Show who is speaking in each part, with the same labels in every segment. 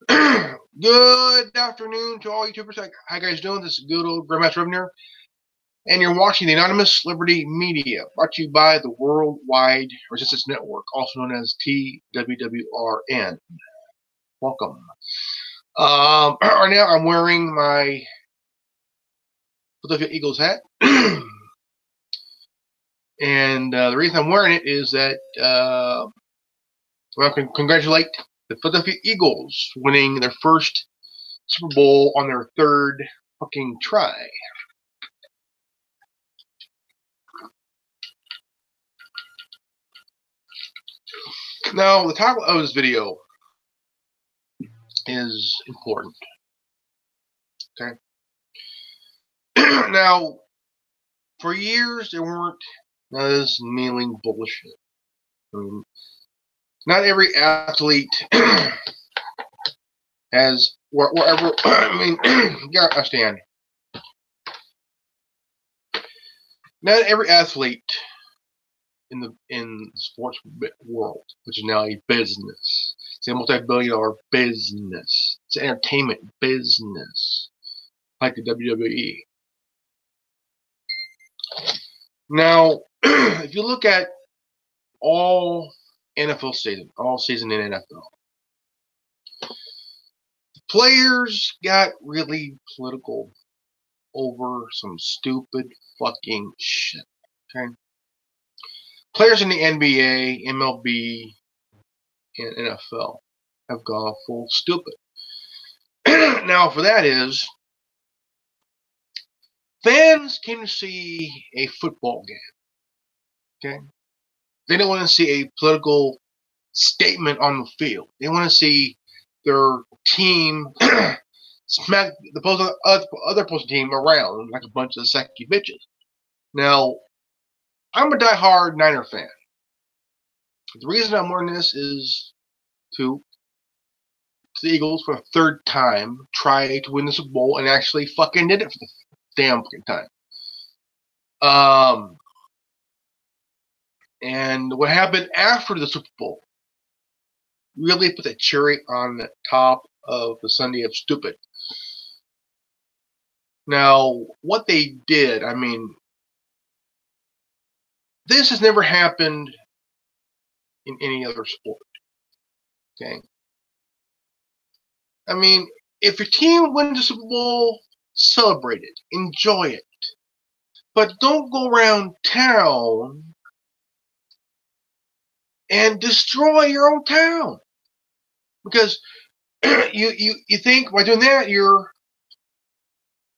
Speaker 1: Good afternoon to all YouTubers. How you guys doing? This is good old Grandmaster Revenue, and you're watching the Anonymous Liberty Media, brought to you by the Worldwide Resistance Network, also known as TWWRN. Welcome. Right now, I'm wearing my Philadelphia Eagles hat, and the reason I'm wearing it is that well, I can congratulate the Philadelphia Eagles winning their first Super Bowl on their third fucking try. Now, the title of this video is important. Okay. Now, for years there weren't none of this kneeling bullshit. I mean, not every athlete has wherever. I mean, you gotta understand. Not every athlete in the sports world, which is now a business, it's a multi-billion-dollar business. It's an entertainment business, like the WWE. Now, if you look at all NFL season, all season in NFL, players got really political over some stupid fucking shit. Okay, players in the NBA, MLB, and NFL have gone full stupid. Now, for that is, fans came to see a football game. Okay, they don't want to see a political statement on the field. They want to see their team smack the other opposing team around like a bunch of sacky bitches. Now, I'm a die-hard Niner fan. The reason I'm wearing this is to the Eagles for a third time try to win the Super Bowl and actually fucking did it for the damn fucking time. And what happened after the Super Bowl really put the cherry on the top of the Sunday of stupid. Now, what they did, I mean, this has never happened in any other sport. Okay? I mean, if your team wins the Super Bowl, celebrate it, enjoy it. But don't go around town and destroy your own town. Because you think by doing that you're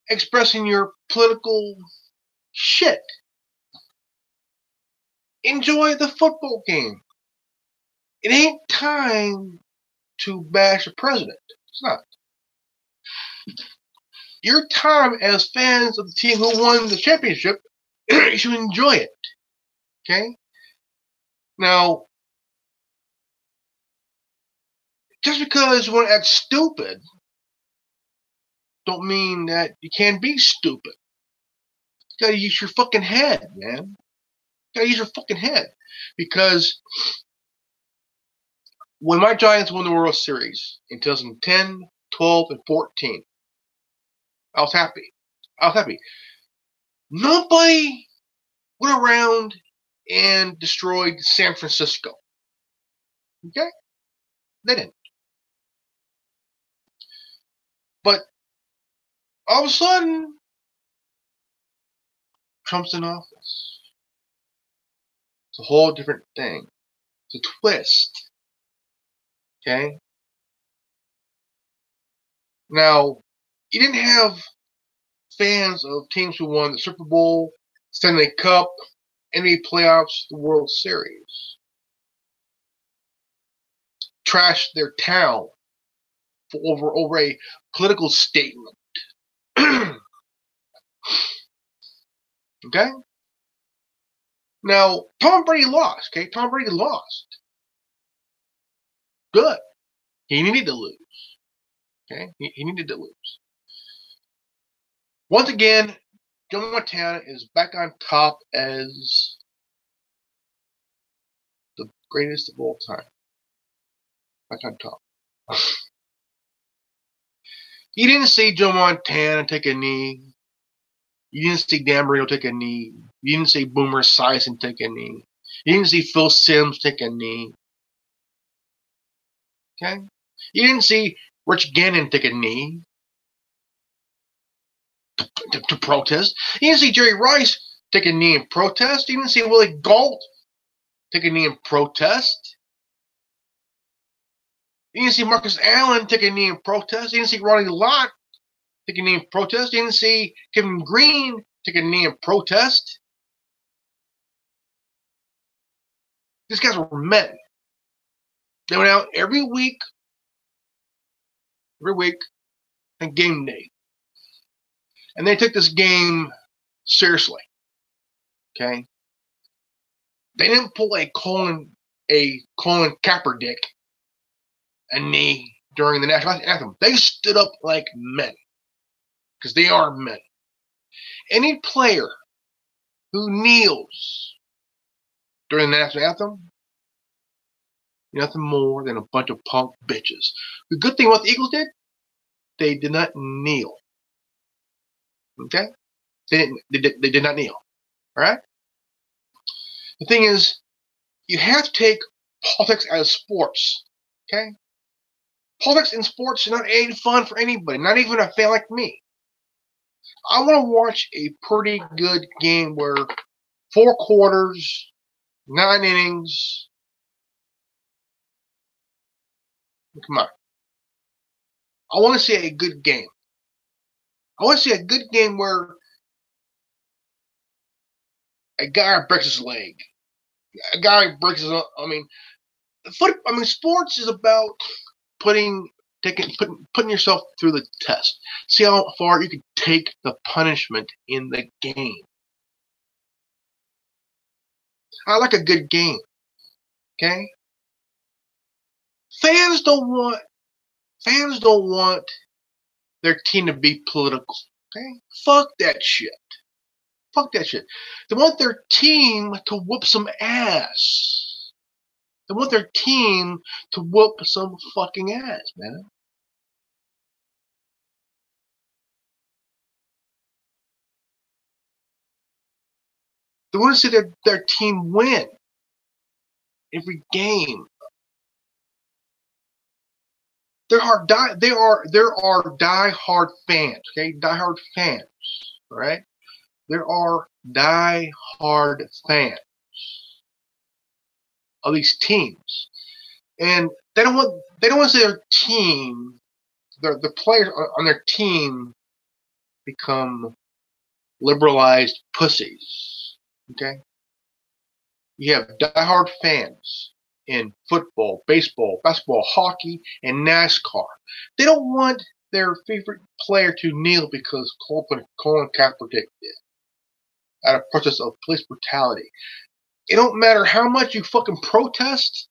Speaker 1: expressing your political shit. Enjoy the football game. It ain't time to bash the president. It's not. Your time as fans of the team who won the championship, you should enjoy it. Okay? Now, just because you want to act stupid, don't mean that you can't be stupid. You gotta use your fucking head, man. You gotta use your fucking head. Because when my Giants won the World Series in 2010, 12, and 14, I was happy. I was happy. Nobody went around and destroyed San Francisco. Okay? They didn't. But all of a sudden, Trump's in office. It's a whole different thing. It's a twist. Okay? Now, you didn't have fans of teams who won the Super Bowl, Stanley Cup, NBA playoffs, the World Series trash their town for over a political statement. Okay? Now, Tom Brady lost. Okay? Tom Brady lost. Good. He needed to lose. Okay? He needed to lose. Once again, Joe Montana is back on top as the greatest of all time. Back on top. You didn't see Joe Montana take a knee. You didn't see Dan Marino take a knee. You didn't see Boomer Esiason take a knee. You didn't see Phil Simms take a knee. Okay? You didn't see Rich Gannon take a knee to protest. You didn't see Jerry Rice take a knee in protest. You didn't see Willie Gault take a knee in protest. You didn't see Marcus Allen take a knee in protest. You didn't see Ronnie Lott take a knee in protest. You didn't see Kevin Green take a knee in protest. These guys were men. They went out every week on game day. And they took this game seriously. Okay? They didn't pull a Colin Kaepernick a knee during the national anthem. They stood up like men. Because they are men. Any player who kneels during the national anthem, nothing more than a bunch of punk bitches. The good thing what the Eagles did, they did not kneel. Okay? They did not kneel. Alright? The thing is, you have to take politics out of sports. Okay? Politics in sports is not any fun for anybody, not even a fan like me. I want to watch a pretty good game where 4 quarters, 9 innings. Come on. I want to see a good game. I want to see a good game where a guy breaks his leg. A guy breaks his. Sports is about putting yourself through the test. See how far you can take the punishment in the game. I like a good game. Okay? Fans don't want their team to be political. Okay? Fuck that shit. Fuck that shit. They want their team to whoop some ass. They want their team to whoop some fucking ass, man. They want to see their team win every game. There are die-hard fans, okay? Die-hard fans, all right? There are die-hard fans of these teams, and they don't want to see their team, the players on their team, become liberalized pussies. Okay, you have die-hard fans in football, baseball, basketball, hockey, and NASCAR. They don't want their favorite player to kneel because Colin Kaepernick did out of protest of police brutality. It don't matter how much you fucking protest,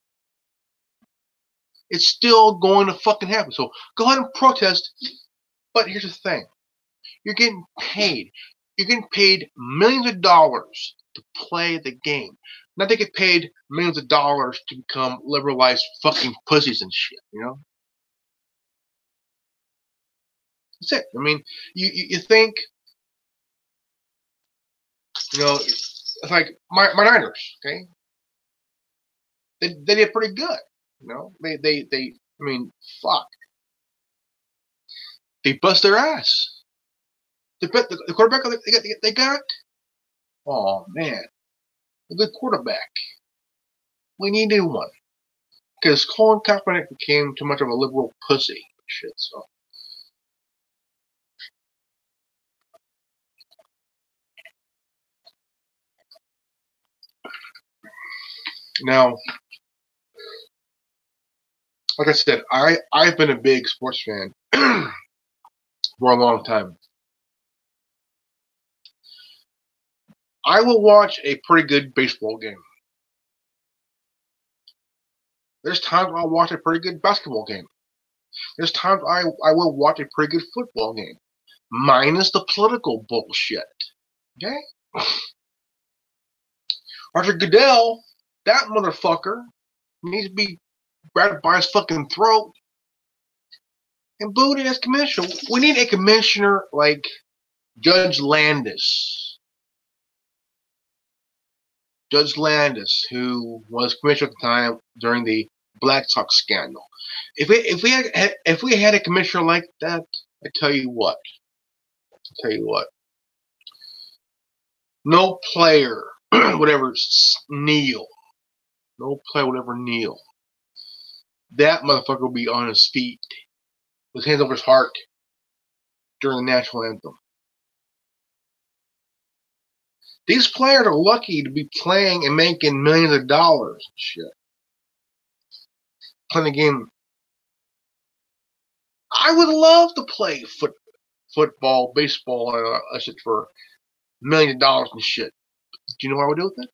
Speaker 1: it's still going to fucking happen. So go ahead and protest, but here's the thing. You're getting paid. You're getting paid millions of dollars to play the game. Not to get paid millions of dollars to become liberalized fucking pussies and shit, you know? That's it. I mean, you think, you know, it's like my Niners, okay? They did pretty good, you know? I mean, fuck. They bust their ass. The quarterback they got, oh man, a good quarterback. We needed one because Colin Kaepernick became too much of a liberal pussy. Shit. So now, like I said, I've been a big sports fan for a long time. I will watch a pretty good baseball game. There's times I'll watch a pretty good basketball game. There's times I will watch a pretty good football game. Minus the political bullshit. Okay? Roger Goodell, that motherfucker, needs to be grabbed by his fucking throat and booed him as commissioner. We need a commissioner like Judge Landis. Judge Landis, who was commissioner at the time during the Black Sox scandal. If we had a commissioner like that, I tell you what. No player would ever kneel. No player would ever kneel. That motherfucker will be on his feet with his hands over his heart during the national anthem. These players are lucky to be playing and making millions of dollars and shit. Playing the game. I would love to play football, baseball, shit for millions of dollars and shit. Do you know what I would do with it?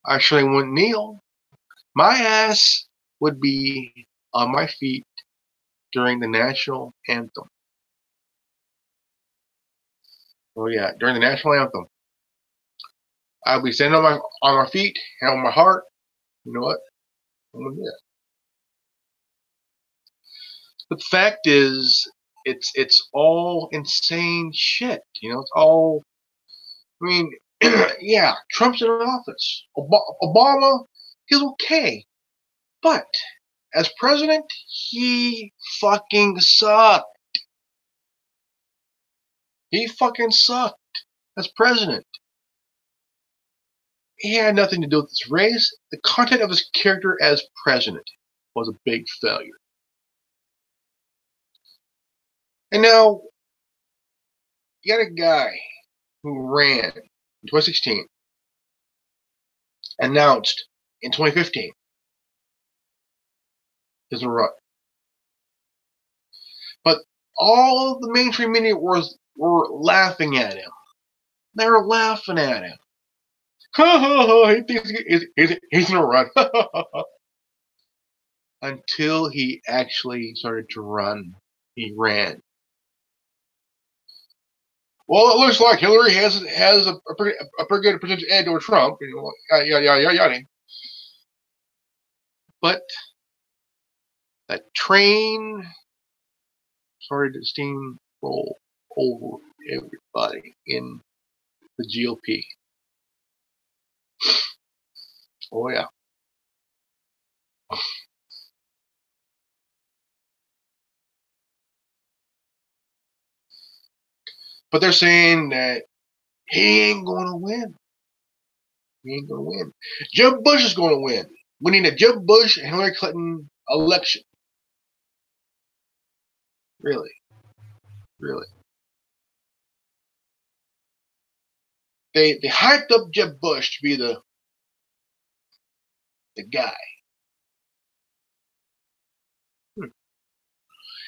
Speaker 1: I surely wouldn't kneel. My ass would be on my feet during the national anthem. Oh yeah, during the national anthem, I'll be standing on my feet, hand on my heart. You know what? I'm gonna do that. But the fact is, it's all insane shit. You know, it's all. I mean, yeah, Trump's in office. Obama, he's okay, but as president, he fucking sucked. He fucking sucked as president. He had nothing to do with his race. The content of his character as president was a big failure. And now, you got a guy who ran in 2016, announced in 2015 his run. But all of the mainstream media were laughing at him. They were laughing at him. Ha ha ha, he thinks he's gonna run. Until he actually started to run. He ran. Well, it looks like Hillary has a pretty good percentage edge over Trump. You know, yada. But that train started to steamroll over everybody in the GOP. Oh yeah. But they're saying that he ain't going to win. He ain't going to win. Jeb Bush is going to win. We need a Jeb Bush and Hillary Clinton election. Really. They hyped up Jeb Bush to be the guy.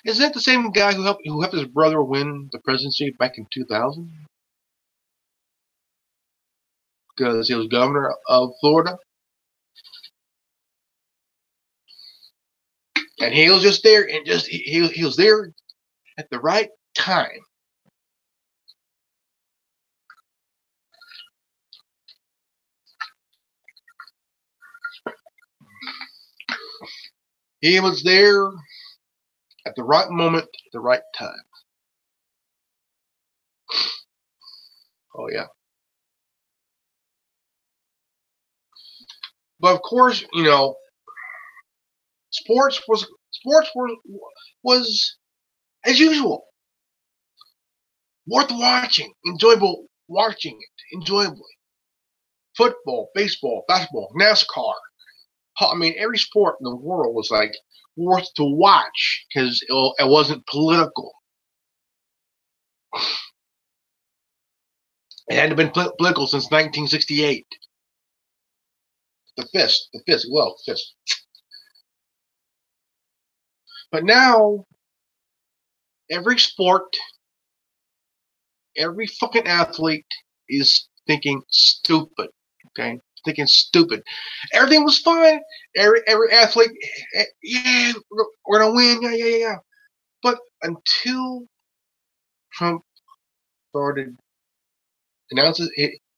Speaker 1: Isn't that the same guy who helped his brother win the presidency back in 2000? Because he was governor of Florida. And he was just there, and he was there at the right time. He was there at the right moment, at the right time. Oh yeah. But of course, you know, sports was as usual worth watching, enjoyable watching it, enjoyably. Football, baseball, basketball, NASCAR. I mean, every sport in the world was like worth to watch because it wasn't political. It hadn't been political since 1968. The fist. But now, every sport, every fucking athlete is thinking stupid. Okay, thinking stupid. Everything was fine. Every athlete, yeah, we're gonna win. Yeah. But until Trump started announces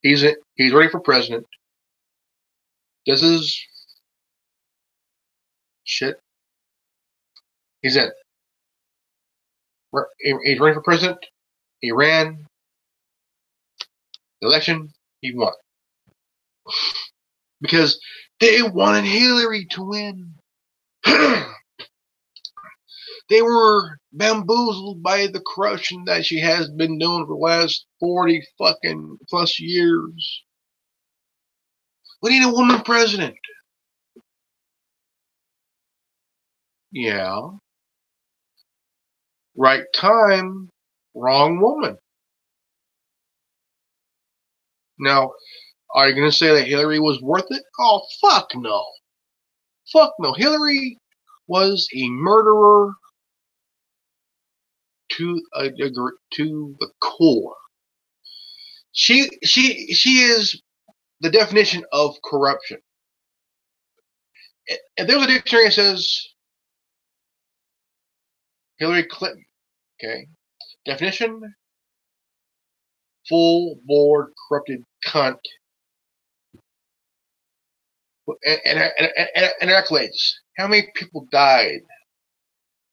Speaker 1: he's ready for president. This is shit. He's in. He's running for president. He ran the election. He won because they wanted Hillary to win. They were bamboozled by the corruption that she has been doing for the last 40 fucking plus years. We need a woman president. Yeah. Right time, wrong woman. Now, are you going to say that Hillary was worth it? Oh, fuck no. Fuck no. Hillary was a murderer to the core. She is the definition of corruption. If there's a dictionary that says Hillary Clinton, okay, definition: full board corrupted cunt, and accolades. How many people died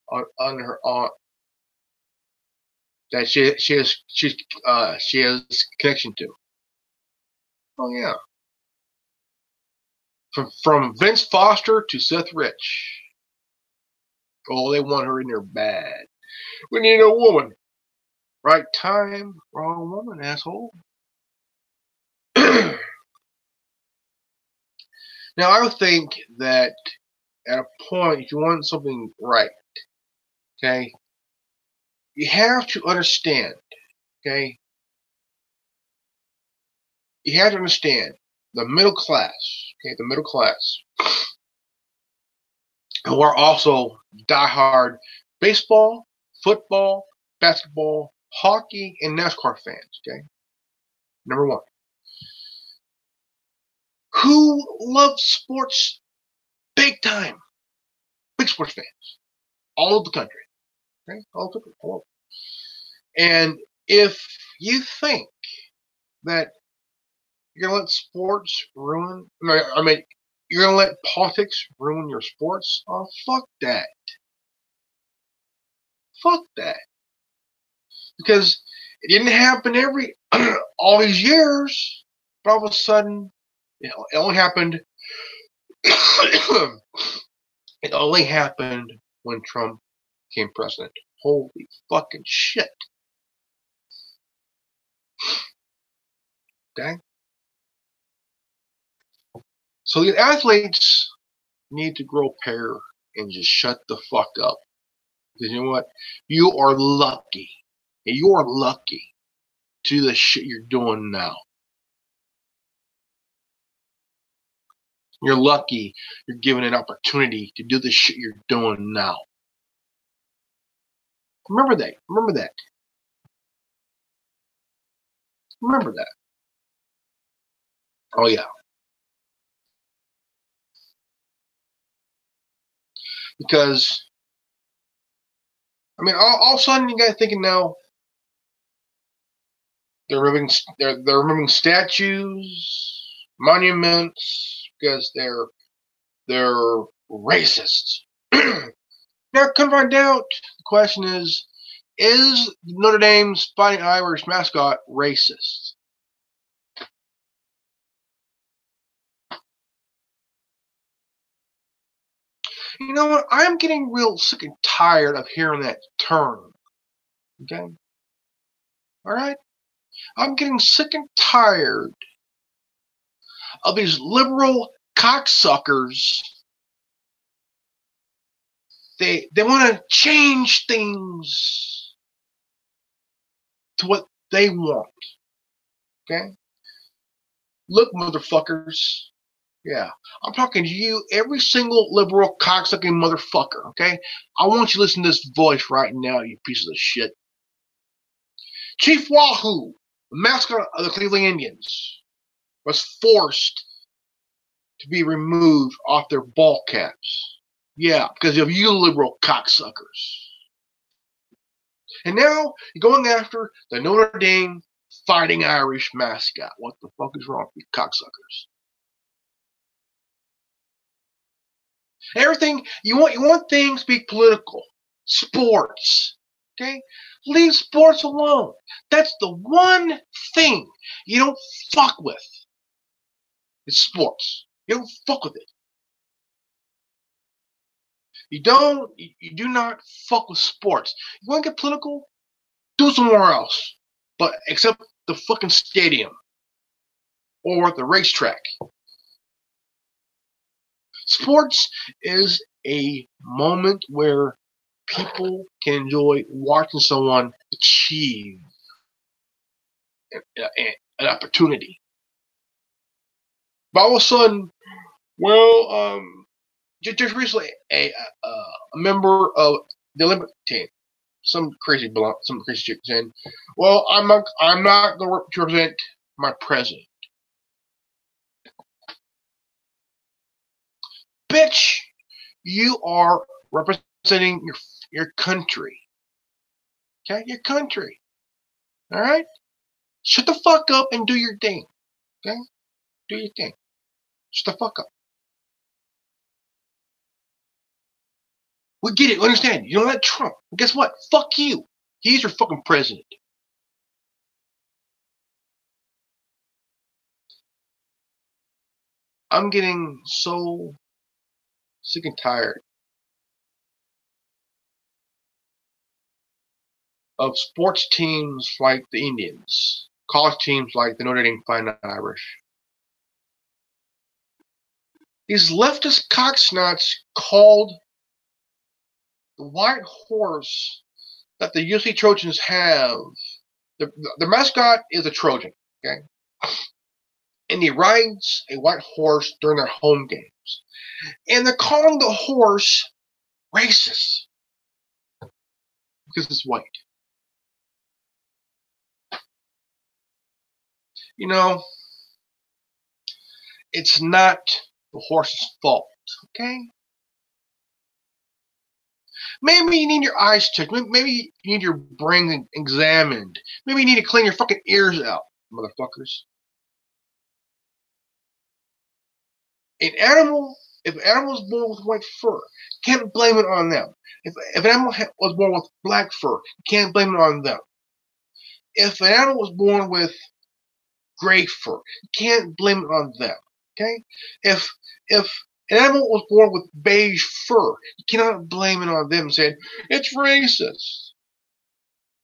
Speaker 1: on her aunt that she has connection to? Oh yeah. From Vince Foster to Seth Rich. Oh, they want her in there bad. We need a woman. Right time, wrong woman, asshole. Now, I would think that at a point, if you want something right, okay, you have to understand, okay, you have to understand the middle class, okay, the middle class, who are also diehard baseball, football, basketball, hockey, and NASCAR fans, okay? Number one. Who loves sports big time? Big sports fans. All over the country. Okay? All over. All over. And if you think that you're going to let sports ruin, I mean, you're going to let politics ruin your sports? Oh, fuck that. Fuck that. Because it didn't happen all these years, but all of a sudden, it only happened. It only happened when Trump became president. Holy fucking shit. Okay? So the athletes need to grow a pair and just shut the fuck up. Because you know what? You are lucky. You are lucky to do the shit you're doing now. You're lucky you're given an opportunity to do the shit you're doing now. Remember that. Remember that. Remember that. Oh, yeah. Because, I mean, all of a sudden you guys thinking now they're removing statues, monuments because they're racist. Now, come find out, the question is Notre Dame's Fighting Irish mascot racist? You know what? I'm getting real sick and tired of hearing that term. Okay? Alright? I'm getting sick and tired of these liberal cocksuckers. They want to change things to what they want. Okay? Look, motherfuckers. Yeah. I'm talking to you, every single liberal cocksucking motherfucker. Okay? I want you to listen to this voice right now, you pieces of shit. Chief Wahoo, the mascot of the Cleveland Indians, was forced to be removed off their ball caps. Yeah, because of you liberal cocksuckers. And now you're going after the Notre Dame Fighting Irish mascot. What the fuck is wrong with you cocksuckers? Everything you want things to be political, sports, Okay? Leave sports alone. That's the one thing you don't fuck with. It's sports. You don't fuck with it. You do not fuck with sports. You want to get political? Do it somewhere else. But except the fucking stadium or the racetrack. Sports is a moment where people can enjoy watching someone achieve an opportunity. But all of a sudden, well, just recently, a member of the Olympic team, some crazy chick saying, "Well, I'm not going to represent my president." Bitch, you are representing your country. Okay, your country. All right, shut the fuck up and do your thing. Okay, do your thing. Shut the fuck up. We get it. We understand. You don't like Trump. Well, guess what? Fuck you. He's your fucking president. I'm getting so sick and tired of sports teams like the Indians, college teams like the Notre Dame Fighting Irish. These leftist cocksnots called the white horse that the UC Trojans have. The mascot is a Trojan, okay? And he rides a white horse during their home games. And they're calling the horse racist because it's white. You know, it's not the horse's fault, okay? Maybe you need your eyes checked. Maybe you need your brain examined. Maybe you need to clean your fucking ears out, motherfuckers. If an animal was born with white fur, can't blame it on them. If an animal was born with black fur, can't blame it on them. If an animal was born with gray fur, can't blame it on them. Okay? If an animal was born with beige fur, you cannot blame it on them saying it's racist.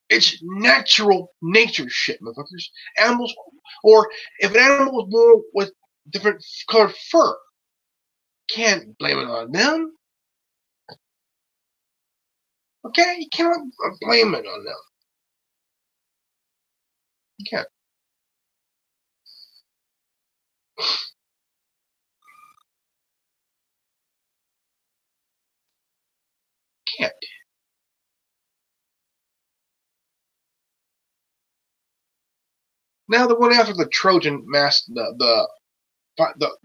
Speaker 1: It's natural nature shit, motherfuckers. Animals, or if an animal was born with different colored fur, can't blame it on them. Okay? You cannot blame it on them. You can't. Can't. Now they're going after the Trojan the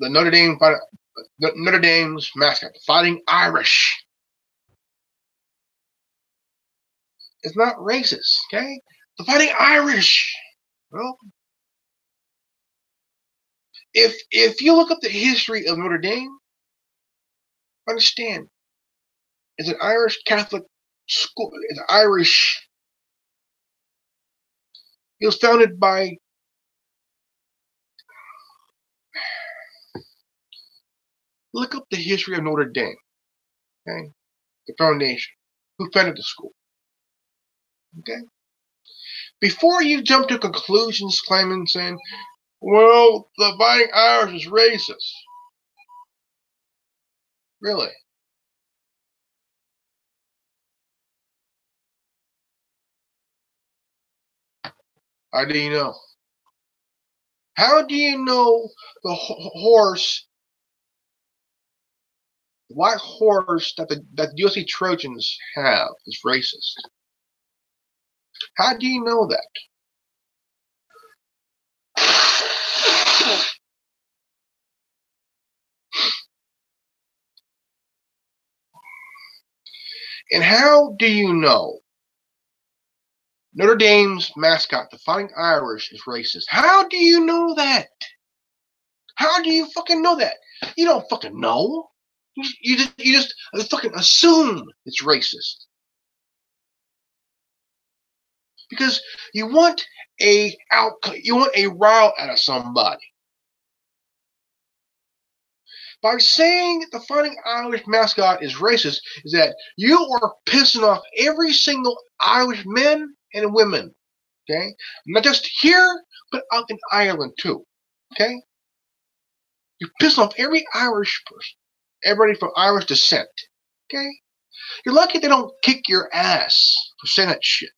Speaker 1: Notre Dame, the Notre Dame's mascot, the Fighting Irish. It's not racist, okay? The Fighting Irish. Well, if you look up the history of Notre Dame, understand, it's an Irish Catholic school. It's Irish. It was founded by look up the history of Notre Dame. Okay, the foundation. Who founded the school? Okay. Before you jump to conclusions claiming saying, well, the Fighting Irish is racist. Really? How do you know? How do you know the horse, the white horse that the USC Trojans have is racist? How do you know that? And how do you know Notre Dame's mascot, the Fighting Irish, is racist? How do you know that? How do you fucking know that? You don't fucking know. You just fucking assume it's racist. because you want a rile out of somebody. By saying the Fighting Irish mascot is racist, is that you are pissing off every single Irish men and women. Okay, not just here, but out in Ireland too. Okay, you're pissing off every Irish person, everybody from Irish descent. Okay, you're lucky they don't kick your ass for saying that shit.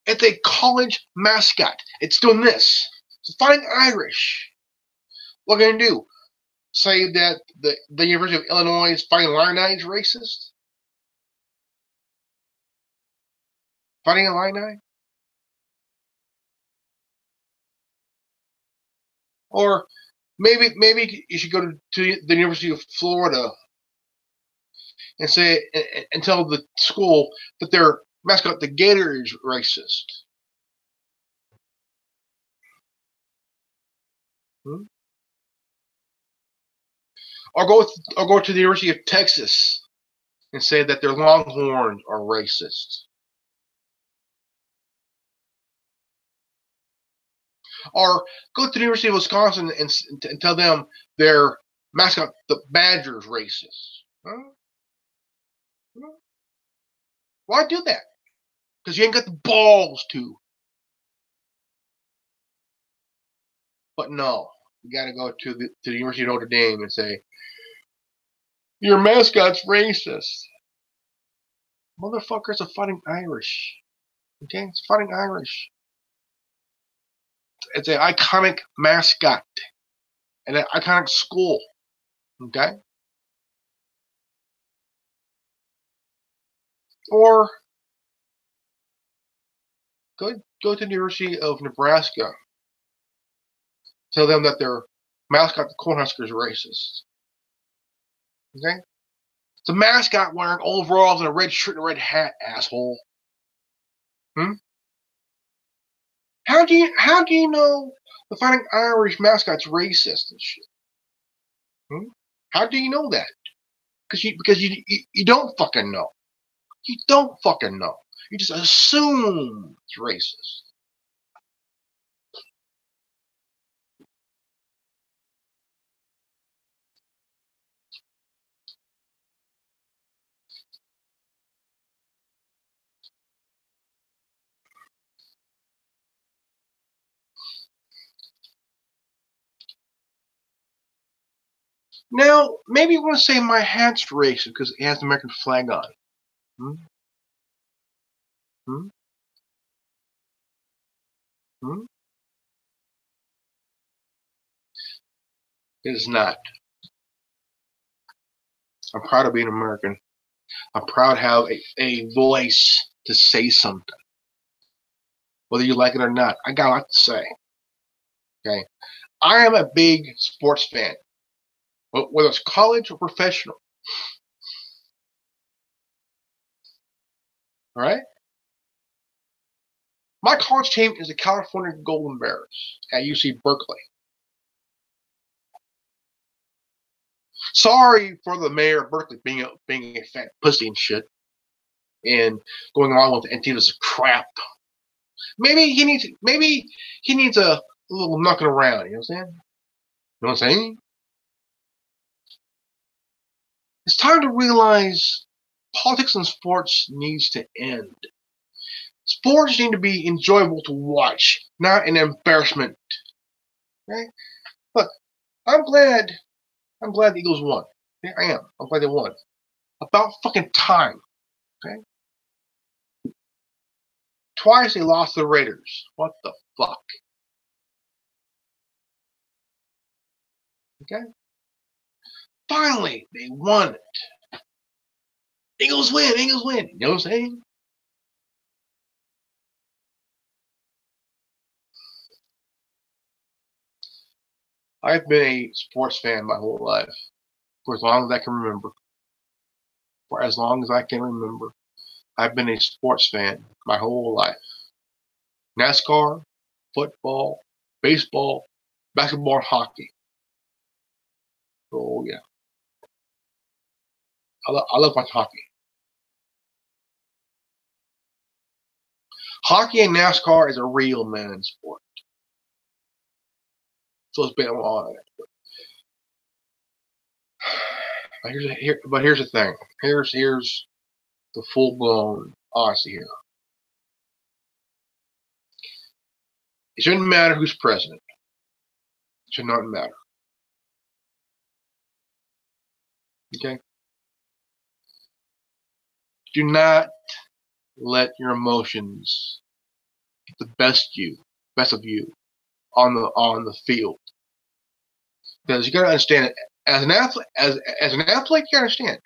Speaker 1: It's a college mascot. It's doing this. It's Fighting Irish. What are you gonna do? Say that the University of Illinois Fighting Illini is racist? Fighting Illini? Or maybe you should go to the University of Florida and say and tell the school that their mascot, the Gator, is racist. Hmm? Or go to the University of Texas and say that their Longhorns are racist. Or go to the University of Wisconsin and tell them their mascot, the Badger, is racist. Huh? Why do that? Because you ain't got the balls to. But no, you got to go to the University of Notre Dame and say your mascot's racist. Motherfuckers are Fighting Irish. Okay, it's Fighting Irish. It's an iconic mascot and an iconic school. Okay, or go to the University of Nebraska. Tell them that their mascot, the Cornhuskers, is racist. Okay, it's a mascot wearing overalls and a red shirt and a red hat, asshole. Hmm? How do you know the Fighting Irish mascot's racist and shit? Hmm? How do you know that? Because you don't fucking know. You don't fucking know. You just assume it's racist. Now, maybe you want to say my hat's racist because it has the American flag on it. Hmm? Hmm? Hmm? It is not. I'm proud of being American. I'm proud to have a voice to say something. Whether you like it or not, I got a lot to say. Okay? I am a big sports fan, whether it's college or professional. All right? My college team is the California Golden Bears at UC Berkeley. Sorry for the mayor of Berkeley being a fat pussy and shit, and going along with Antifa's crap. Maybe he needs a little knocking around. You know what I'm saying? You know what I'm saying? It's time to realize politics and sports needs to end. Sports need to be enjoyable to watch, not an embarrassment. Okay? Look, I'm glad the Eagles won. Yeah, I am. I'm glad they won. About fucking time. Okay? Twice they lost to the Raiders. What the fuck? Okay? Finally, they won it. Eagles win, Eagles win. You know what I'm saying? I've been a sports fan my whole life. For as long as I can remember. For as long as I can remember. I've been a sports fan my whole life. NASCAR, football, baseball, basketball, and hockey. Oh yeah, I love watching hockey. Hockey and NASCAR is a real man's sport. So it's been a while. But here's the thing. Here's the full-blown honesty here. It shouldn't matter who's president. It should not matter. Okay? Do not let your emotions get the best of you on the field. Because you gotta understand it. As an athlete, you gotta understand.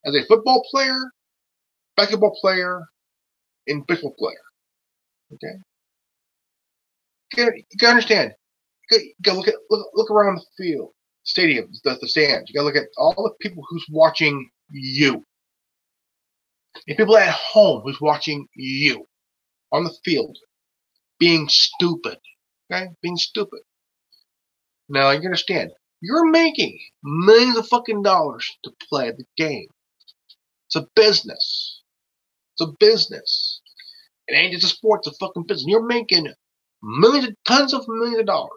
Speaker 1: As a football player, basketball player, and baseball player. Okay? You gotta understand. You gotta look around the field, stadiums, the stands. You gotta look at all the people who's watching you. And people at home who's watching you on the field being stupid. Okay? Being stupid. Now you understand. You're making millions of fucking dollars to play the game. It's a business. It's a business. It ain't just a sport, it's a fucking business. You're making tons of millions of dollars.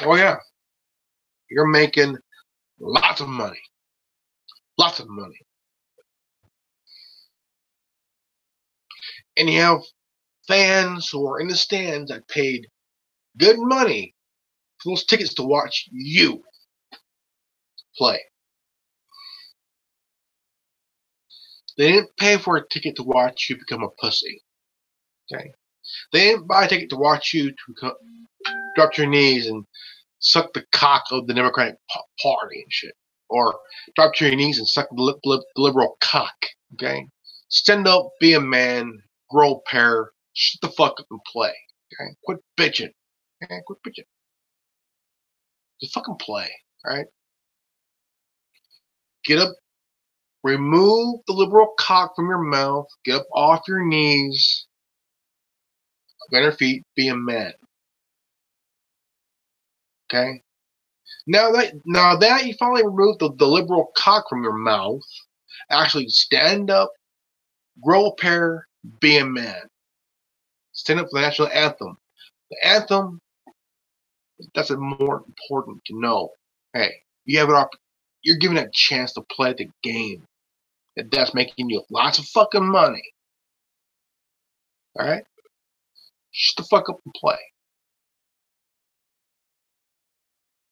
Speaker 1: Oh yeah. You're making lots of money. Lots of money. And you have fans who are in the stands that paid good money for those tickets to watch you play. They didn't pay for a ticket to watch you become a pussy. Okay? They didn't buy a ticket to watch you to drop your knees and suck the cock of the Democratic Party and shit. Or drop to your knees and suck the liberal cock. Okay? Stand up, be a man, grow a pair, shut the fuck up and play. Okay? Quit bitching. Okay? Quit bitching. Just fucking play. Alright? Get up, remove the liberal cock from your mouth, get up off your knees, on your feet, be a man. Okay? Now that you finally removed the liberal cock from your mouth, actually stand up, grow a pair, be a man. Stand up for the national anthem. The anthem, that's more important to know. Hey, you're given a chance to play the game. That's making you lots of fucking money. Alright? Shut the fuck up and play.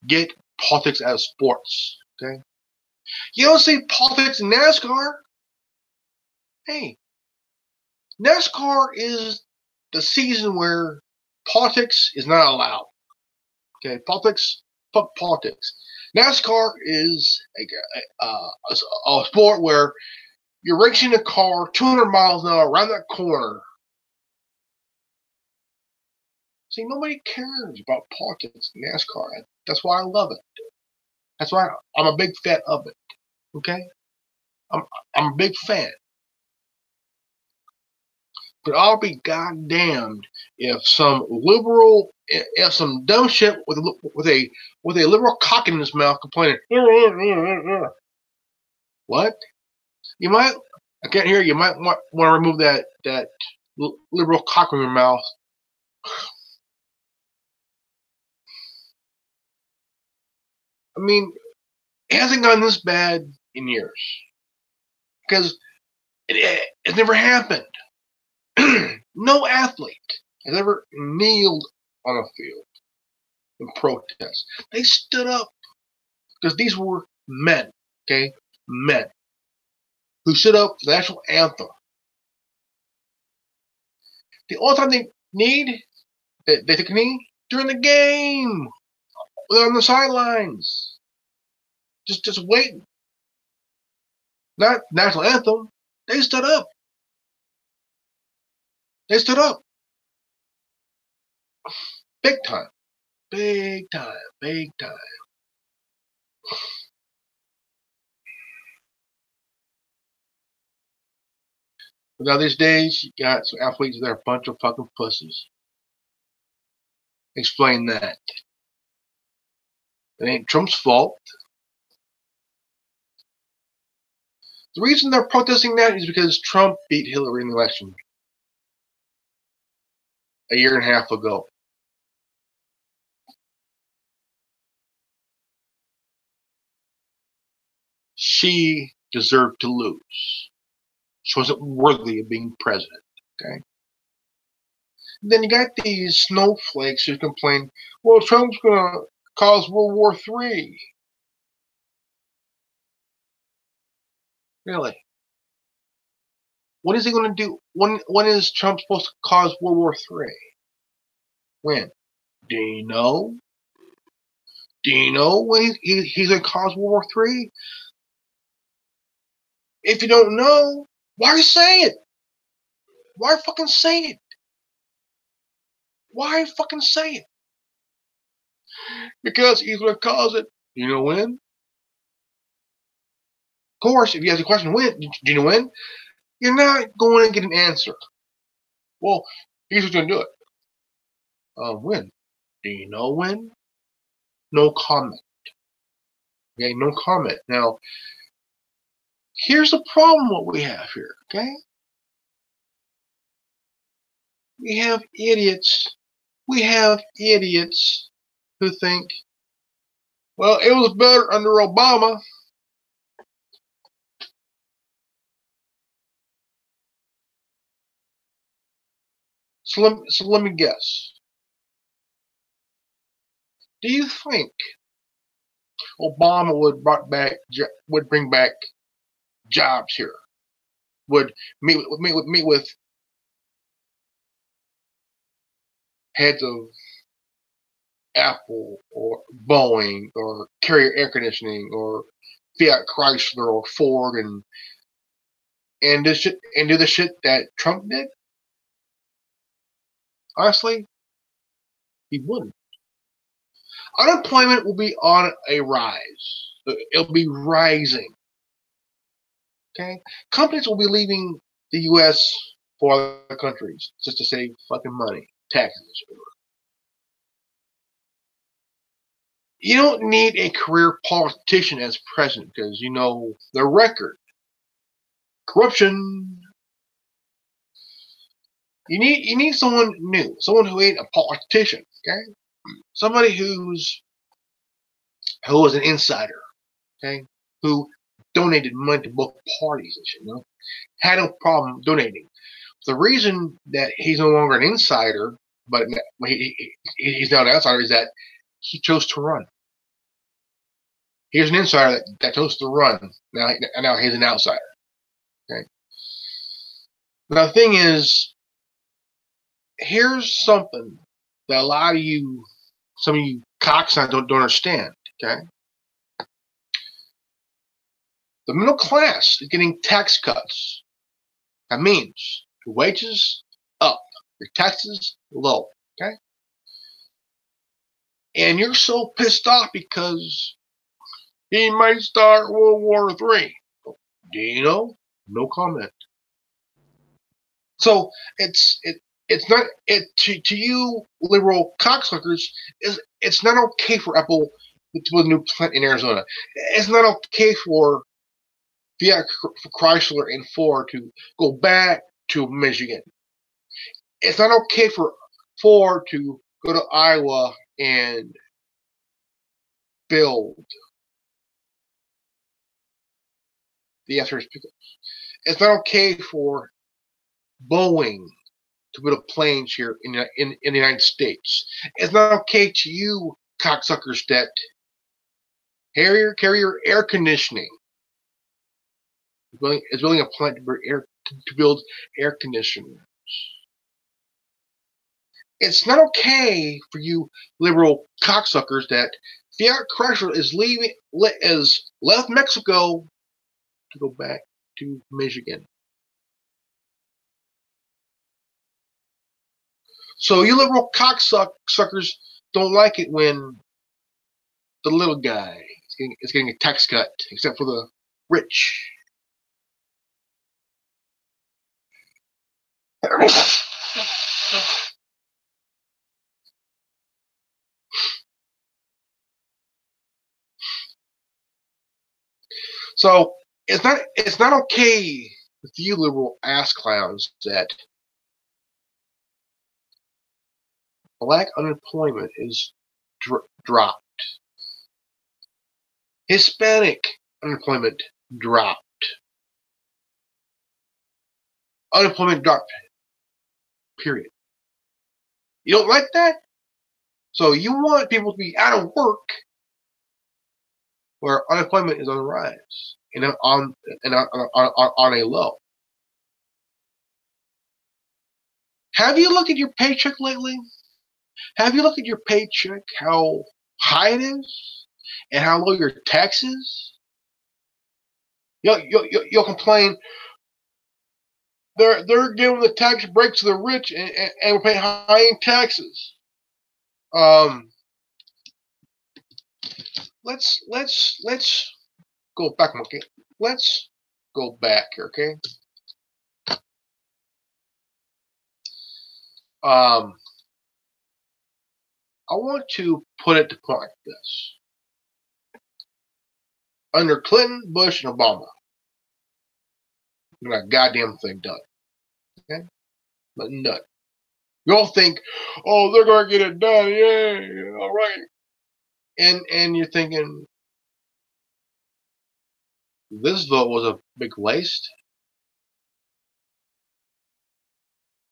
Speaker 1: Get politics out of sports. Okay? You don't see politics in NASCAR? Hey, NASCAR is the season where politics is not allowed. Okay, fuck politics. NASCAR is a sport where you're racing a car 200 miles an hour around that corner. See, nobody cares about politics in NASCAR. That's why I love it. That's why I'm a big fan of it. Okay, I'm a big fan. But I'll be goddamned if some dumb shit with a liberal cock in his mouth complaining. What? You might. I can't hear you. You might want to remove that liberal cock from your mouth. I mean, it hasn't gone this bad in years because it's never happened. No athlete has ever kneeled on a field in protest. They stood up because these were men, okay? Men who stood up for the national anthem. The only time they take a knee during the game. They're on the sidelines. Just waiting. Not national anthem. They stood up. They stood up. Big time. Big time. Big time. But now these days, you got some athletes that are a bunch of fucking pussies. Explain that. It ain't Trump's fault. The reason they're protesting that is because Trump beat Hillary in the election a year and a half ago. She deserved to lose. She wasn't worthy of being president. Okay. Then you got these snowflakes who complain, well, Trump's going to cause World War III. Really? What is he going to do? When is Trump supposed to cause World War III? When? Do you know? Do you know when he's going to cause World War III? If you don't know, why say it? Why fucking say it? Why fucking say it? Because he's going to cause it. Do you know when? Of course, if you ask a question, when? Do you know when? You're not going to get an answer. Well, he's just going to do it. When? Do you know when? No comment. Okay, no comment. Now, here's the problem what we have here, okay? We have idiots. We have idiots who think, well, it was better under Obama. So let me guess. Do you think Obama would bring back jobs here? Would meet with heads of Apple or Boeing or Carrier Air Conditioning or Fiat Chrysler or Ford and do the shit that Trump did? Honestly, he wouldn't. Unemployment will be on a rise. It'll be rising. Okay? Companies will be leaving the US for other countries just to save fucking money, taxes. You don't need a career politician as president because you know their record. Corruption. You need someone new, someone who ain't a politician, okay? Somebody who is an insider, okay? Who donated money to both parties and shit, you know? Had no problem donating. The reason that he's no longer an insider, but he's now an outsider, is that he chose to run. Here's an insider that chose to run. Now he's an outsider. Okay. Now the thing is, here's something that some of you cocksons don't understand. Okay. The middle class is getting tax cuts. That means your wages up, your taxes low. Okay. And you're so pissed off because he might start World War III. Do you know? No comment. So it's not to you liberal cocksuckers it's not okay for Apple to build a new plant in Arizona. It's not okay for Fiat Chrysler and Ford to go back to Michigan. It's not okay for Ford to go to Iowa and build the F-series pickups. It's not okay for Boeing to build planes here in the United States. It's not okay to you cocksuckers that Carrier Air Conditioning is building a plant to build air conditioners. It's not okay for you liberal cocksuckers that Fiat Chrysler is left Mexico to go back to Michigan. So you liberal cocksuckers don't like it when the little guy is getting a tax cut, except for the rich. So it's not okay with you liberal ass clowns that black unemployment is dropped. Hispanic unemployment dropped. Unemployment dropped. Period. You don't like that? So you want people to be out of work where unemployment is on the rise and on a low. Have you looked at your paycheck lately? Have you looked at your paycheck, how high it is, and how low your taxes? You'll complain they're giving the tax breaks to the rich and we're paying high in taxes. Let's go back, okay? Let's go back here, okay? I want to put it to point like this. Under Clinton, Bush, and Obama, not a goddamn thing done. Okay? But none. You all think, oh, they're gonna get it done, yay, all right. And you're thinking, this vote was a big waste.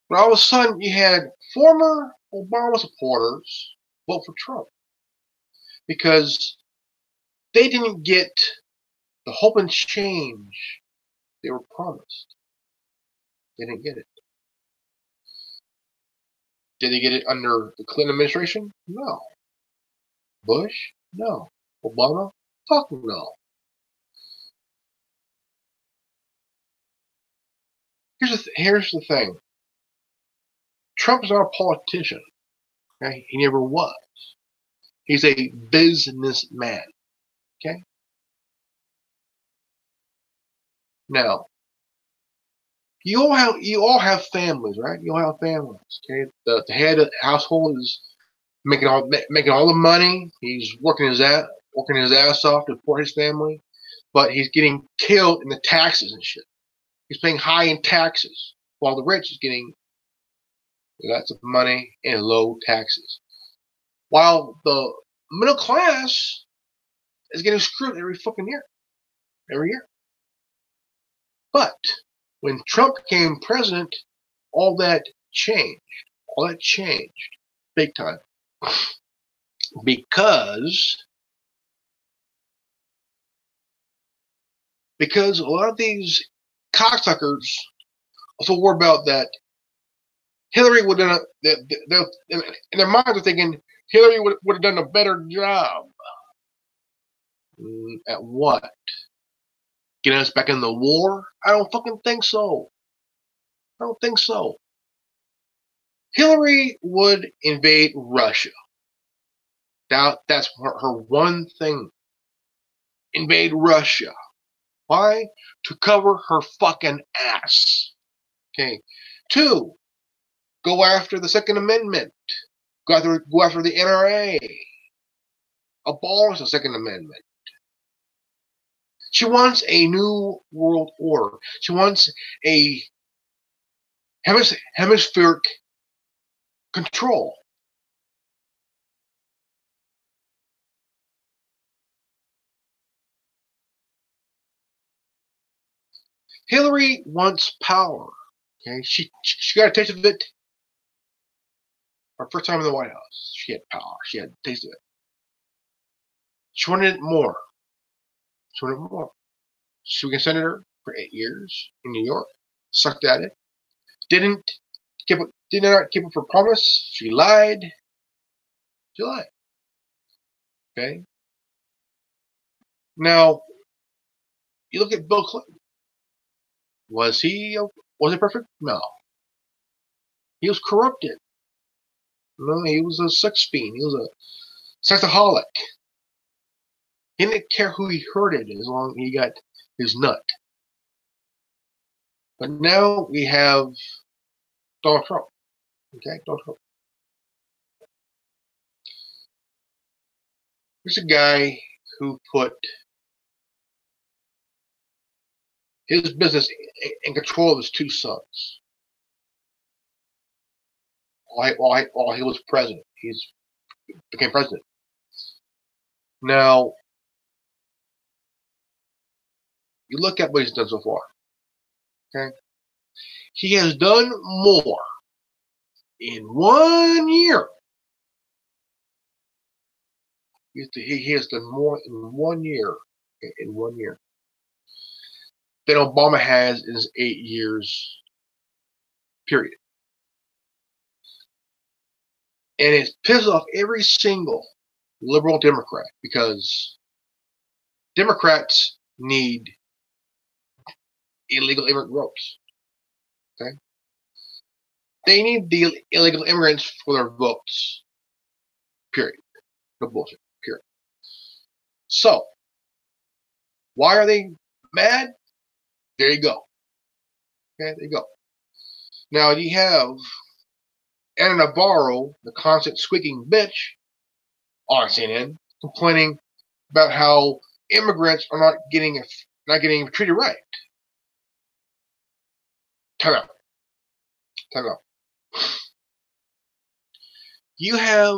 Speaker 1: But all of a sudden, you had former Obama supporters vote for Trump because they didn't get the hope and change they were promised. They didn't get it. Did they get it under the Clinton administration? No. Bush? No. Obama? Fuck no. Here's the thing. Trump is not a politician. Okay? He never was. He's a businessman. Okay? Now, you all have families, right? You all have families. Okay? The head of the household is making all the money. He's working his ass off to support his family, but he's getting killed in the taxes and shit. He's paying high in taxes, while the rich is getting lots of money and low taxes. While the middle class is getting screwed every fucking year. Every year. But when Trump became president, all that changed. All that changed. Big time. Because a lot of these cocksuckers also worry about that Hillary would have done in their minds are thinking Hillary would have done a better job. At what? Getting us back in the war? I don't fucking think so. I don't think so. Hillary would invade Russia. That's her one thing. Invade Russia. Why? To cover her fucking ass. Okay. 2, go after the Second Amendment. Go after the NRA. Abolish the Second Amendment. She wants a new world order. She wants a hemispheric control. Hillary wants power. Okay, she got a taste of it. Her first time in the White House, she had power. She had a taste of it. She wanted it more. She wanted more. She was a senator for 8 years in New York. Sucked at it. Did not keep up her promise. She lied. She lied. Okay. Now, you look at Bill Clinton. Was he perfect? No. He was corrupted. No, he was a sex fiend. He was a sexaholic. He didn't care who he hurted as long as he got his nut. But now we have Donald Trump. Okay, Donald Trump. Here's a guy who put his business in control of his two sons. While he was president, he became president. Now, you look at what he's done so far. Okay, he has done more in 1 year. He has done more in 1 year. In 1 year than Obama has in his 8 years. Period. And it pisses off every single liberal Democrat because Democrats need illegal immigrant votes. Okay? They need the illegal immigrants for their votes. Period. No bullshit. Period. So, why are they mad? There you go. Okay, there you go. Now you have Ana Navarro, the constant squeaking bitch, on CNN, complaining about how immigrants are not getting treated right. Time out. Time out. You have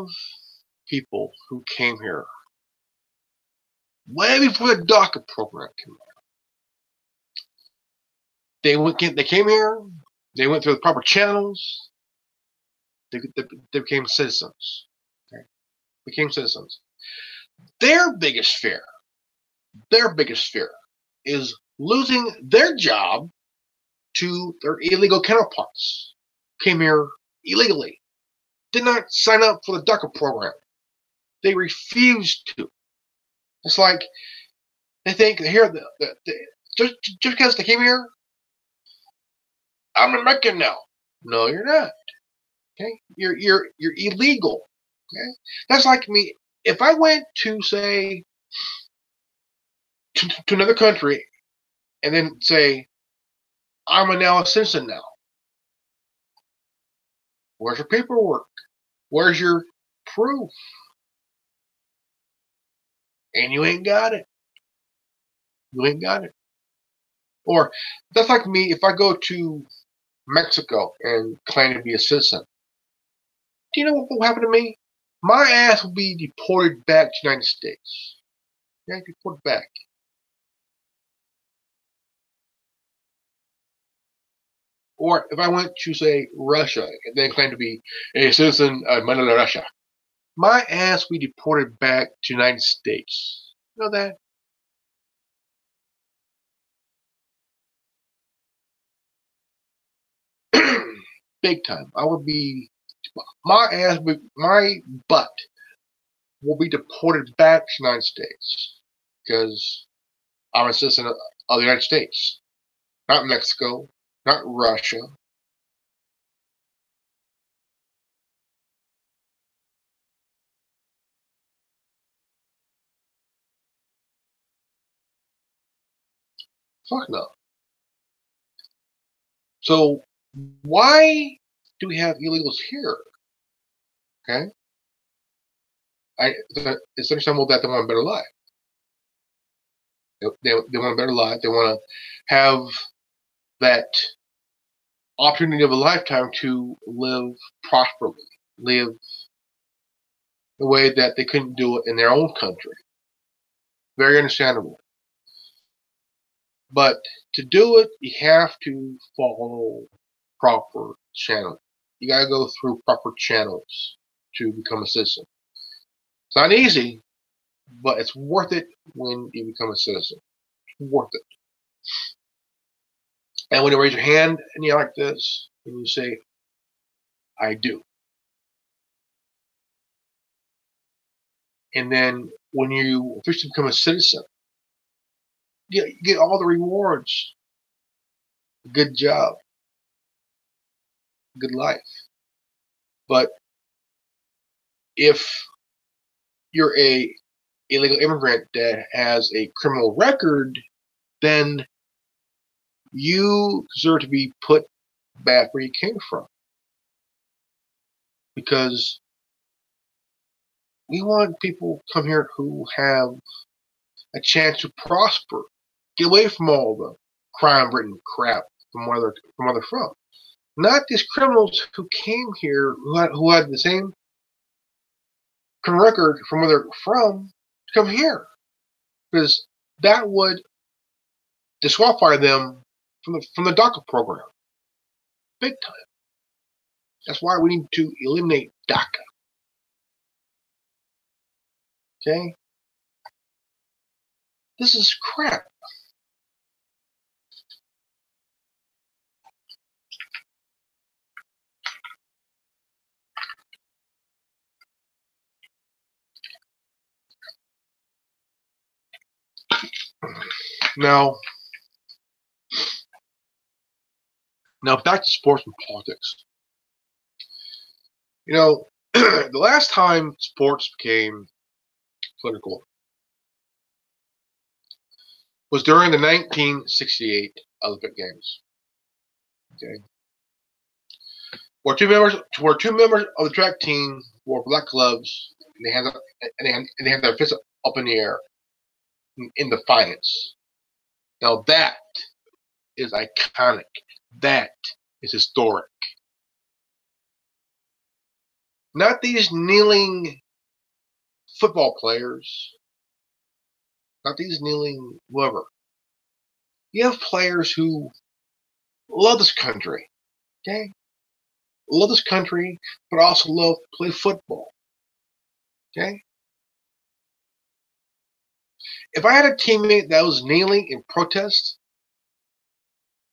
Speaker 1: people who came here way before the DACA program came out. They came here. They went through the proper channels. They became citizens. Okay? Became citizens. Their biggest fear is losing their job to their illegal counterparts. Came here illegally. Did not sign up for the DACA program. They refused to. It's like they think here just because they came here, I'm an American now. No, you're not. Okay, you're illegal. Okay, that's like me. If I went to say to another country and then say I'm now a citizen now. Where's your paperwork? Where's your proof? And you ain't got it. You ain't got it. Or that's like me if I go to Mexico and claim to be a citizen. Do you know what will happen to me? My ass will be deported back to the United States. Yeah, deported back. Or if I went to, say, Russia and then claimed to be a citizen of Russia, my ass will be deported back to the United States. You know that? Big time. I would be, my butt will be deported back to the United States because I'm a citizen of the United States, not Mexico, not Russia. Fuck no. So why do we have illegals here? Okay, it's understandable that they want a better life. They want a better life. They want to have that opportunity of a lifetime to live prosperly, live the way that they couldn't do it in their own country. Very understandable. But to do it, you have to follow proper channels. You gotta go through proper channels to become a citizen. It's not easy, but it's worth it when you become a citizen. It's worth it. And when you raise your hand and you're like this, and you say, I do. And then when you officially become a citizen, you get all the rewards. Good job. Good life. But if you're a illegal immigrant that has a criminal record, then you deserve to be put back where you came from. Because we want people to come here who have a chance to prosper. Get away from all the crime-ridden crap from where they're from. Not these criminals who came here who had the same record from where they're from to come here, because that would disqualify them from the DACA program, big time. That's why we need to eliminate DACA. Okay, this is crap. Now back to sports and politics. You know, the last time sports became political was during the 1968 Olympic Games. Okay, where two members of the track team wore black gloves and they had their fists up in the air in defiance. Now that is iconic. That is historic. Not these kneeling football players. Not these kneeling whoever. You have players who love this country. Okay? Love this country, but also love to play football. Okay? If I had a teammate that was kneeling in protest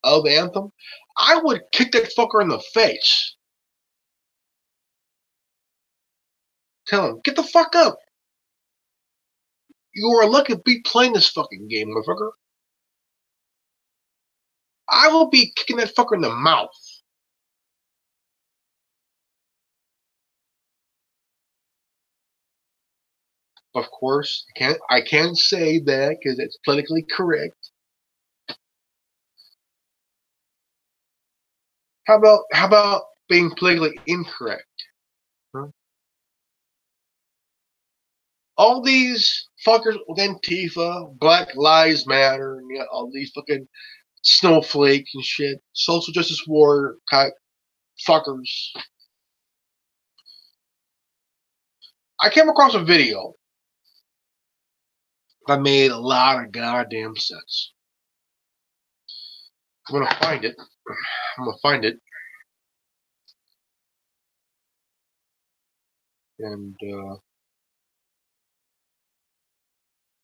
Speaker 1: of the anthem, I would kick that fucker in the face. Tell him, get the fuck up. You are lucky to be playing this fucking game, motherfucker. I will be kicking that fucker in the mouth. Of course, I can't say that because it's politically correct. How about being politically incorrect? Huh? All these fuckers with Antifa, Black Lives Matter, and all these fucking snowflakes and shit, social justice warrior type fuckers. I came across a video that made a lot of goddamn sense. I'm gonna find it. And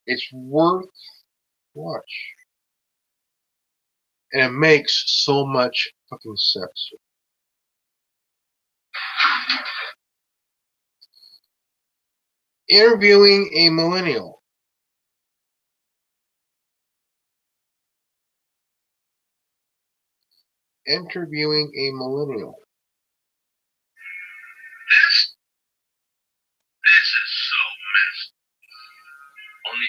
Speaker 1: it's worth watch. And it makes so much fucking sense. Interviewing a millennial. Interviewing a millennial.
Speaker 2: This is so messed. Only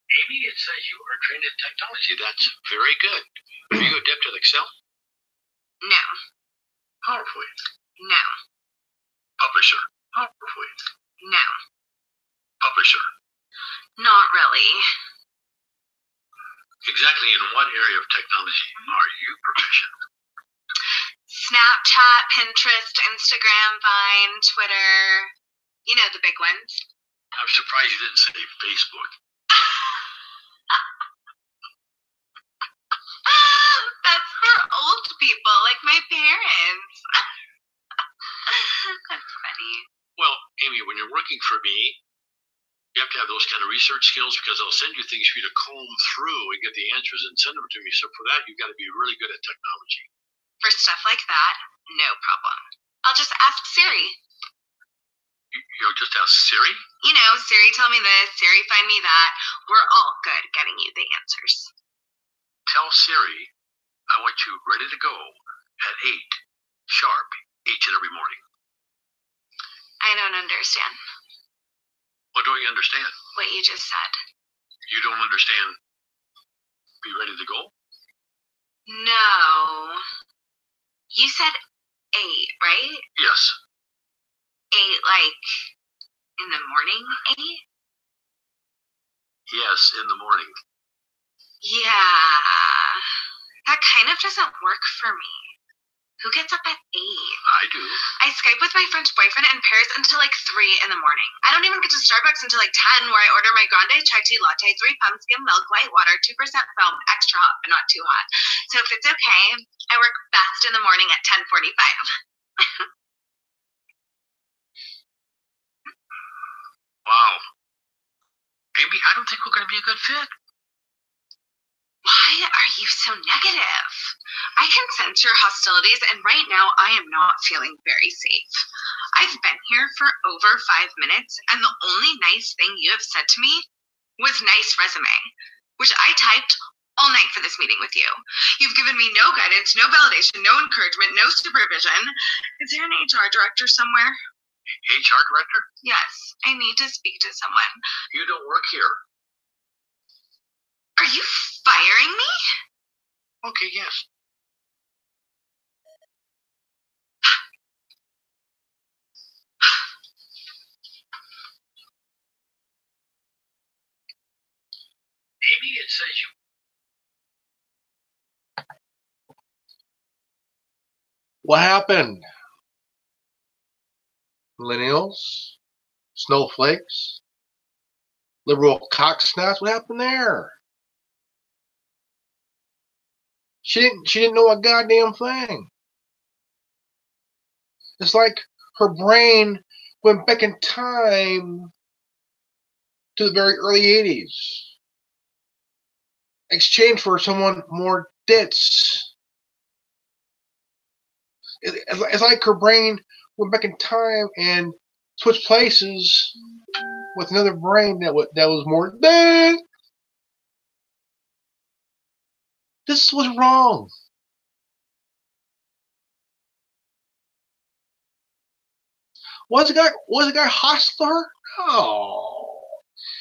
Speaker 2: Amy, it says you are trained in technology. That's very good. Are you adept at Excel?
Speaker 3: No.
Speaker 2: PowerPoint?
Speaker 3: No.
Speaker 2: Publisher? PowerPoint?
Speaker 3: No.
Speaker 2: Publisher?
Speaker 3: Not really.
Speaker 2: Exactly in what area of technology are you proficient?
Speaker 3: Snapchat, Pinterest, Instagram, Vine, Twitter. You know, the big ones.
Speaker 2: I'm surprised you didn't say Facebook.
Speaker 3: That's for old people, like my parents. That's funny.
Speaker 2: Well, Amy, when you're working for me, you have to have those kind of research skills because I'll send you things for you to comb through and get the answers and send them to me. So for that, you've got to be really good at technology.
Speaker 3: For stuff like that, no problem. I'll just ask Siri.
Speaker 2: You'll just ask Siri?
Speaker 3: You know, Siri tell me this, Siri find me that. We're all good at getting you the answers.
Speaker 2: Tell Siri I want you ready to go at 8 sharp each and every morning.
Speaker 3: I don't understand.
Speaker 2: What don't you understand?
Speaker 3: What you just said.
Speaker 2: You don't understand be ready to go?
Speaker 3: No. You said 8, right?
Speaker 2: Yes.
Speaker 3: 8 like in the morning 8?
Speaker 2: Yes, in the morning.
Speaker 3: Yeah. That kind of doesn't work for me. Who gets up at 8?
Speaker 2: I do.
Speaker 3: I Skype with my French boyfriend in Paris until like 3 in the morning. I don't even get to Starbucks until like 10, where I order my grande chai tea latte, 3 pump skim milk, white water, 2% foam, extra hot but not too hot. So if it's okay, I work best in the morning at 10:45.
Speaker 2: Wow. Amy, I don't think we're going to be a good fit.
Speaker 3: Why are you so negative? I can sense your hostilities, and right now I am not feeling very safe. I've been here for over 5 minutes, and the only nice thing you have said to me was nice resume, which I typed all night for this meeting with you. You've given me no guidance, no validation, no encouragement, no supervision. Is there an HR director somewhere?
Speaker 2: HR director?
Speaker 3: Yes, I need to speak to someone.
Speaker 2: You don't work here.
Speaker 3: Are you firing me?
Speaker 2: Okay, yes. Amy, it says you.
Speaker 1: What happened? Millennials? Snowflakes? Liberal cocksnots? What happened there? She didn't know a goddamn thing. It's like her brain went back in time to the very early 80s. Exchanged for someone more ditz. It's like her brain went back in time and switched places with another brain that was more dead. This was wrong. Was the guy hostile to her? No.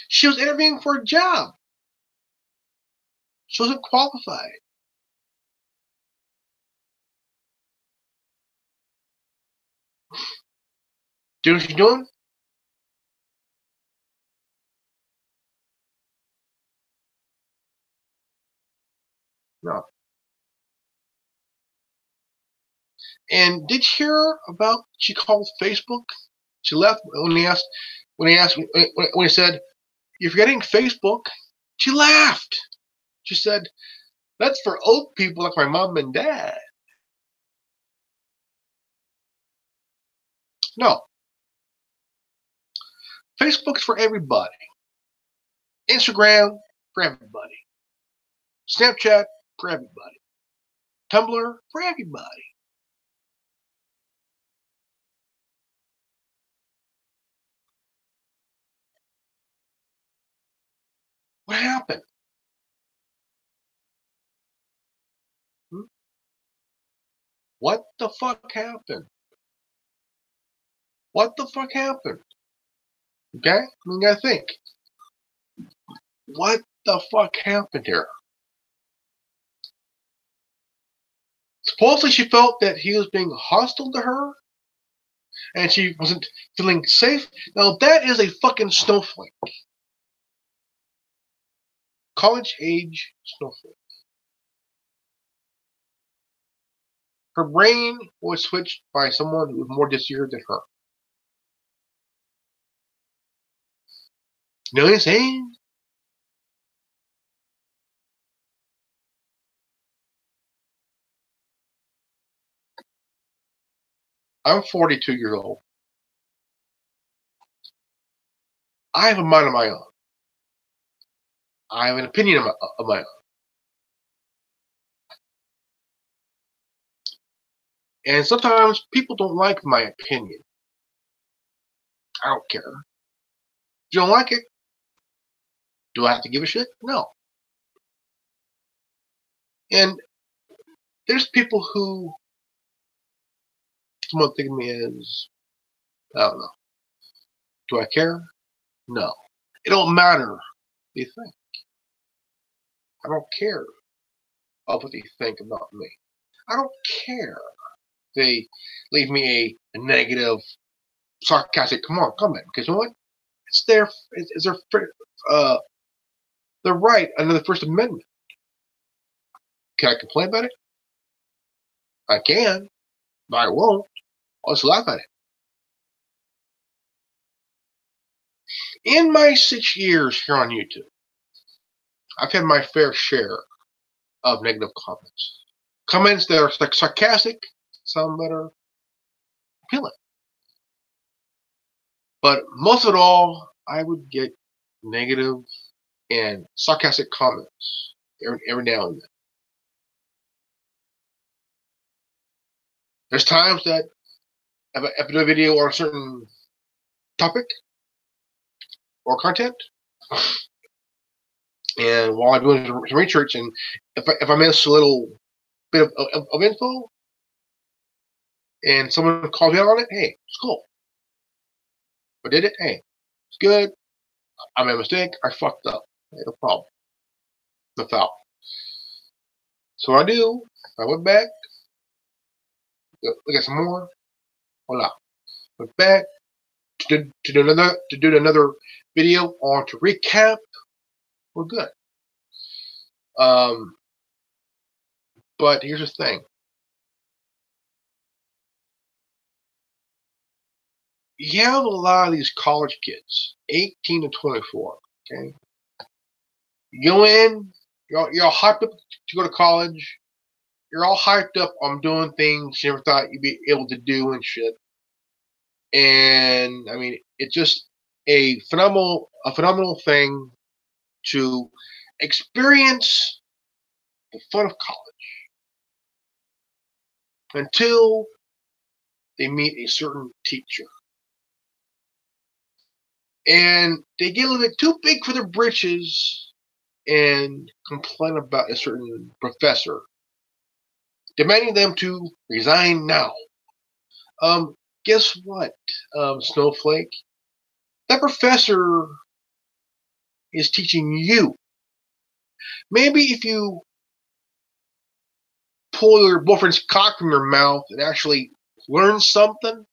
Speaker 1: She was interviewing for a job. She wasn't qualified. Do you know what she's doing? No. And did you hear about? She called Facebook. She left when he said, "You're forgetting Facebook." She laughed. She said, "That's for old people like my mom and dad." No. Facebook's for everybody. Instagram for everybody. Snapchat for everybody. Tumblr for everybody. What happened? What the fuck happened? What the fuck happened? Okay? You gotta think. What the fuck happened here? Supposedly she felt that he was being hostile to her and she wasn't feeling safe. Now that is a fucking snowflake. College age snowflake. Her brain was switched by someone who was more disfigured than her. You know what I'm saying? I'm 42 years old. I have a mind of my own. I have an opinion of my own. And sometimes people don't like my opinion. I don't care. If you don't like it, do I have to give a shit? No. And there's people who someone think of me as, I don't know. Do I care? No. It don't matter what you think. I don't care of what they think about me. I don't care if they leave me a negative, sarcastic comment, because you know what? It's their the right under the First Amendment. Can I complain about it? I can, but I won't. I'll just laugh at it. In my 6 years here on YouTube, I've had my fair share of negative comments. Comments that are sarcastic, some that are appealing. But most of it all, I would get negative and sarcastic comments every now and then. There's times that if I do a video on a certain topic or content, and while I'm doing some research, and if I miss a little bit of info, and someone calls me out on it, hey, it's cool. I did it, hey, it's good. I made a mistake, I fucked up. Hey, no problem. No foul. So what I do, I went back, look at some more, voila. Went back to do another video on to recap. We're good. But here's the thing. You have a lot of these college kids, 18 to 24, okay? You go in, you're all hyped up to go to college. You're all hyped up on doing things you never thought you'd be able to do and shit. And I mean, it's just a phenomenal thing to experience the fun of college until they meet a certain teacher. And they get a little bit too big for their britches and complain about a certain professor, demanding them to resign now. Guess what, Snowflake? That professor is teaching you. Maybe if you pull your boyfriend's cock from your mouth and actually learn something,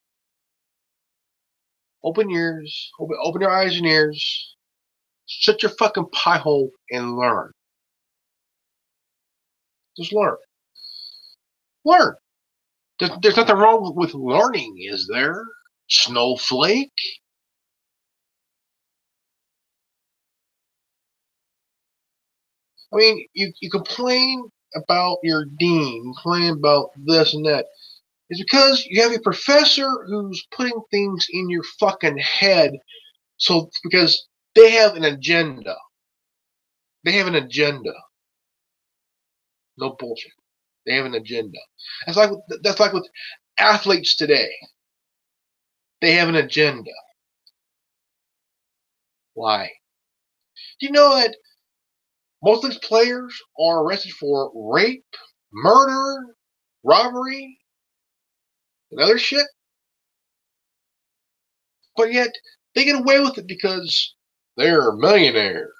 Speaker 1: open your eyes and ears, shut your fucking pie hole and learn. Just learn. Learn. There's nothing wrong with learning, is there, Snowflake? I mean, you complain about your dean, complain about this and that. It's because you have a professor who's putting things in your fucking head. So because they have an agenda. They have an agenda. No bullshit. They have an agenda. That's like with athletes today. They have an agenda. Why? Do you know that most of these players are arrested for rape, murder, robbery, and other shit? But yet, they get away with it because they're millionaires.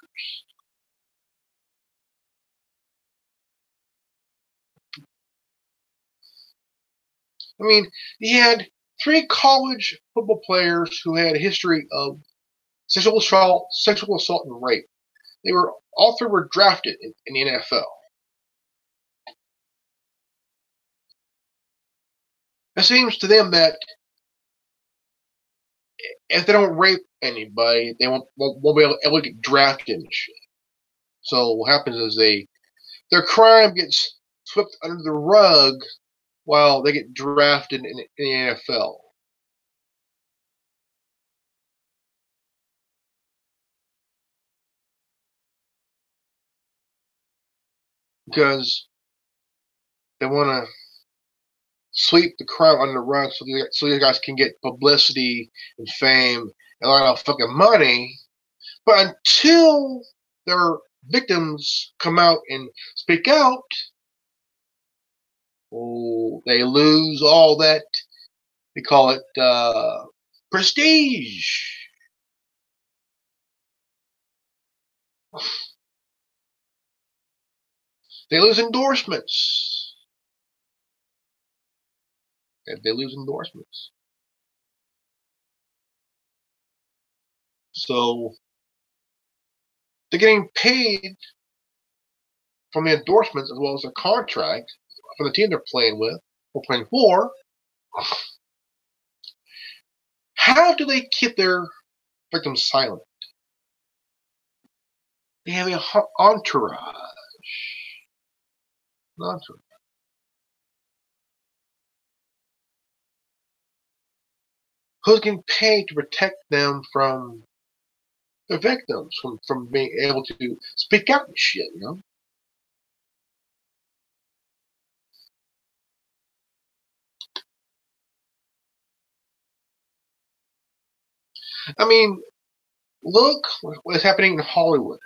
Speaker 1: I mean, he had 3 college football players who had a history of sexual assault, and rape. All 3 were drafted in the NFL. It seems to them that if they don't rape anybody, they won't be able to get drafted and shit. So what happens is their crime gets swept under the rug while they get drafted in the NFL. Because they want to sweep the crime under the rug so these guys can get publicity and fame and a lot of fucking money. But until their victims come out and speak out, they lose all that, they call it prestige. They lose endorsements. They lose endorsements. So They're getting paid from the endorsements as well as their contract from the team they're playing with or playing for. How do they keep their victims silent? They have an entourage. Who's getting paid to protect them from their victims, from being able to speak out and shit, you know? I mean, look what's happening in Hollywood.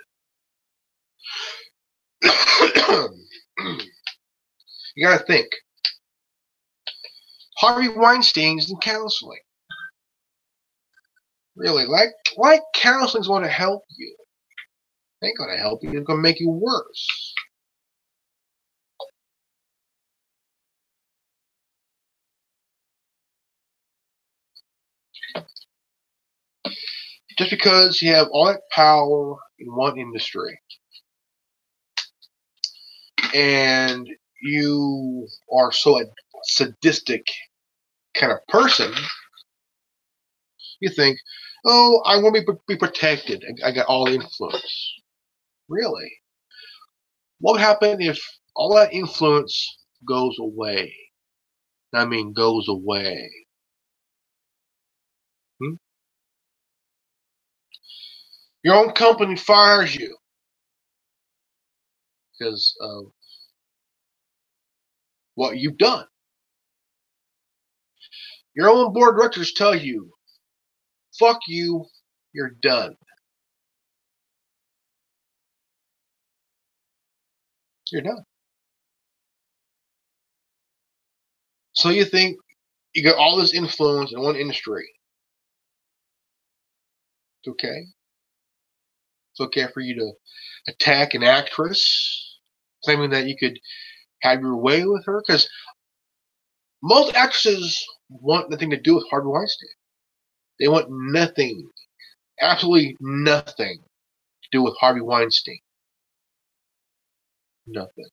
Speaker 1: You gotta think. Harvey Weinstein's in counseling. Really, like counseling's going to help you. It ain't going to help you. It's going to make you worse. Just because you have all that power in one industry and you are so a sadistic kind of person, you think, oh, I want to be protected. I got all the influence. Really? What would happen if all that influence goes away? I mean, goes away. Your own company fires you because of what you've done. Your own board of directors tell you, fuck you, you're done. You're done. So you think you got all this influence in one industry. It's okay. It's okay for you to attack an actress, claiming that you could have your way with her, because most actresses want nothing to do with Harvey Weinstein. They want nothing, absolutely nothing to do with Harvey Weinstein. Nothing.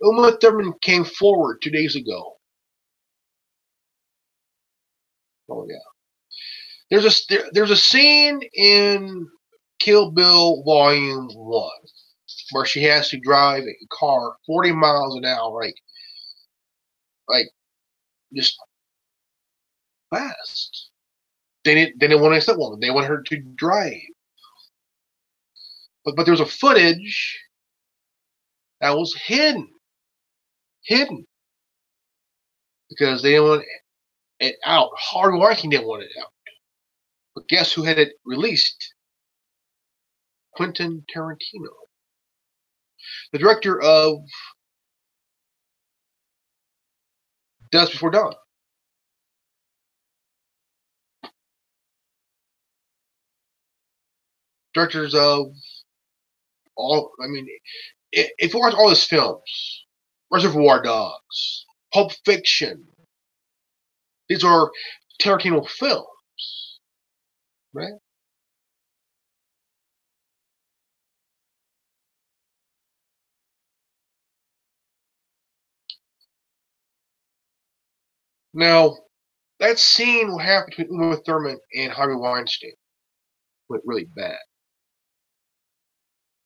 Speaker 1: Uma Thurman came forward 2 days ago. Oh yeah. There's a scene in Kill Bill Volume 1 where she has to drive a car 40 miles an hour, like just fast. They didn't want to accept woman. They want her to drive. But there's a footage that was hidden because they didn't want it out. Harvey Weinstein didn't want it out. But guess who had it released? Quentin Tarantino, the director of Dusk Before Dawn. Directors of all, I mean, if you watch all his films, Reservoir Dogs, Pulp Fiction, these are Tarantino films, right? Now, that scene, what happened between Uma Thurman and Harvey Weinstein, went really bad.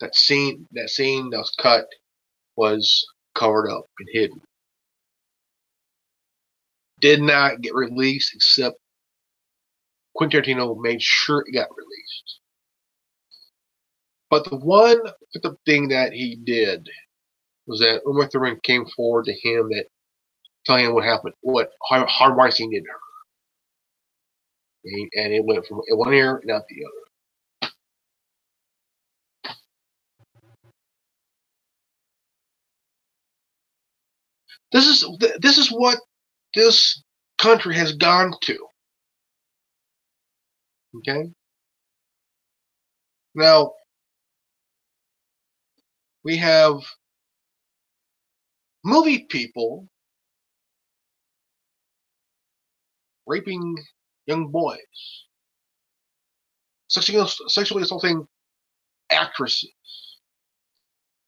Speaker 1: That scene that was cut was covered up and hidden. Did not get released except Quentin Tarantino made sure it got released. But the thing that he did was that Uma Thurman came forward to him that telling him what happened, what Harvey Weinstein did to her. And it went from one ear and out the other. This is what this country has gone to. Okay? Now, we have movie people raping young boys, sexually assaulting actresses,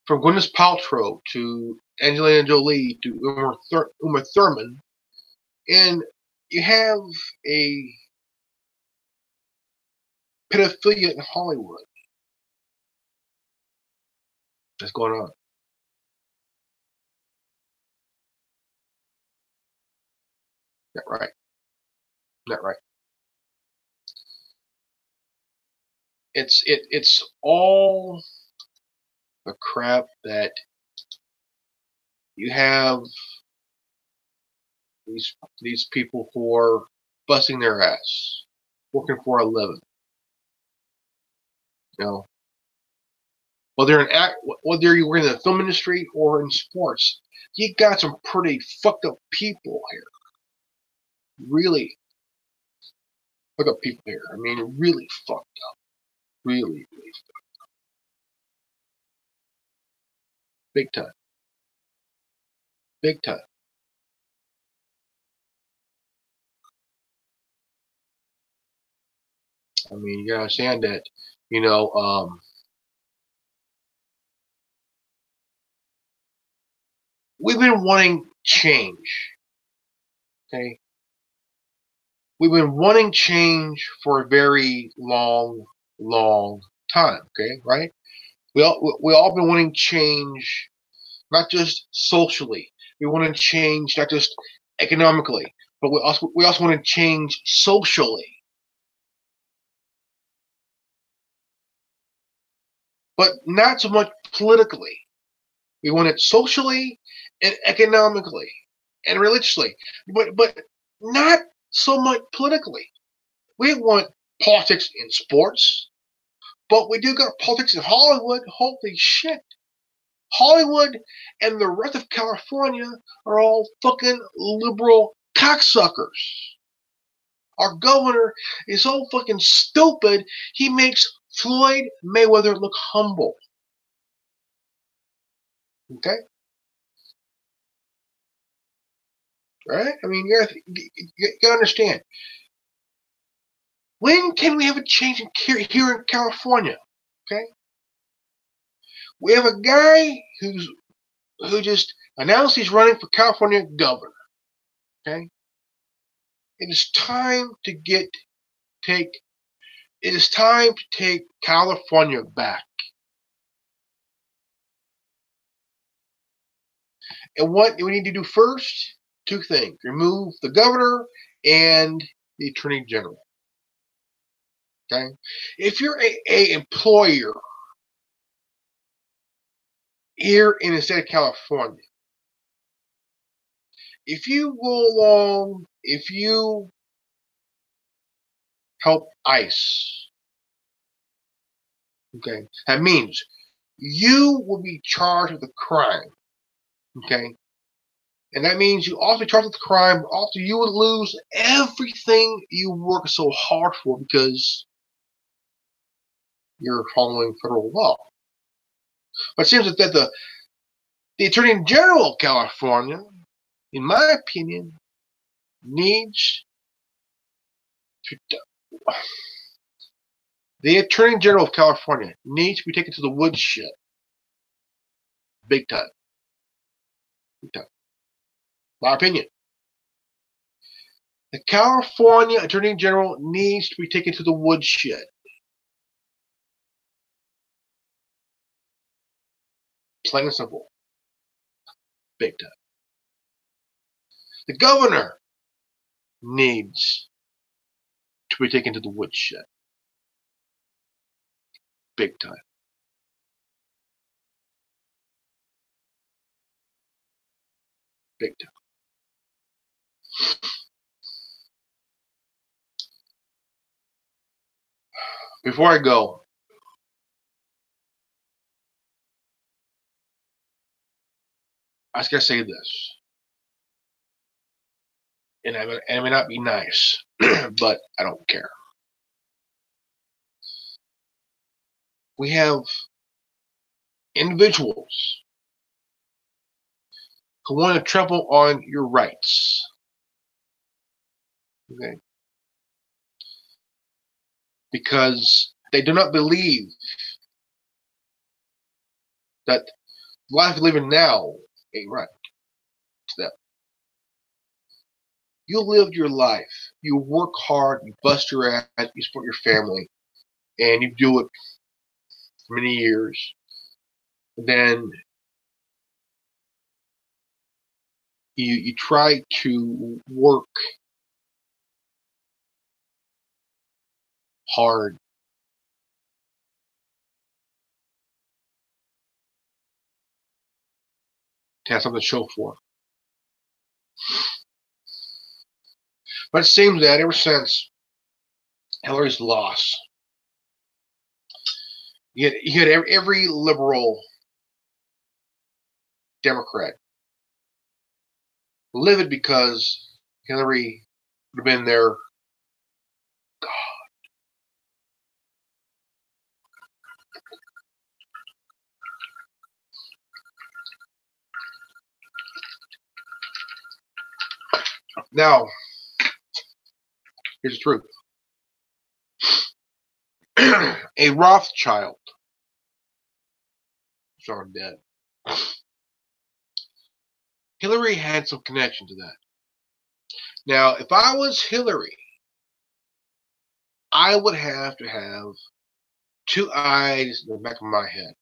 Speaker 1: from Gwyneth Paltrow to Angelina Jolie to Uma Thurman, and you have a pedophilia in Hollywood that's going on. Not right. Not right. It's all the crap that you have these people for busting their ass, working for a living. You know, whether you were in the film industry or in sports, you got some pretty fucked up people here. Really fucked up people here. I mean, really fucked up. Really, really fucked up. Big time. Big time. I mean, you gotta understand that, you know, we've been wanting change. Okay? We've been wanting change for a very long, long time. Okay, right? We all been wanting change, not just socially. We want to change not just economically, but we also want to change socially. But not so much politically. We want it socially and economically and religiously, but not so much politically. We want politics in sports, but we do got politics in Hollywood. Holy shit. Hollywood and the rest of California are all fucking liberal cocksuckers. Our governor is so fucking stupid, he makes Floyd Mayweather look humble. Okay? Right? I mean, you gotta understand. When can we have a change here in California? Okay? We have a guy who just announced he's running for California governor. Okay? It is time to take California back. And what we need to do first, two things. Remove the governor and the attorney general. Okay? If you're a employer here in the state of California, if you go along, if you help ICE, okay, that means you will be charged with a crime, okay, and that means you also be charged with a crime. Also, you would lose everything you worked so hard for because you're following federal law. But it seems that the Attorney General of California, in my opinion, needs to. The Attorney General of California needs to be taken to the woodshed. Big time. Big time. My opinion. The California Attorney General needs to be taken to the woodshed. Plain and simple. Big time. The governor needs to be taken to the woodshed. Big time. Big time. Before I go, I just gotta say this, and it may not be nice, but I don't care. We have individuals who want to trample on your rights. Okay? Because they do not believe that life you're living now ain't right to them. You lived your life. You work hard, you bust your ass, you support your family, and you do it for many years. Then you try to work hard to have something to show for. But it seems that ever since Hillary's loss, you had every liberal Democrat livid because Hillary would have been their God. Now, here's the truth. A Rothschild, Sean dead. Hillary had some connection to that. Now, if I was Hillary, I would have to have two eyes in the back of my head.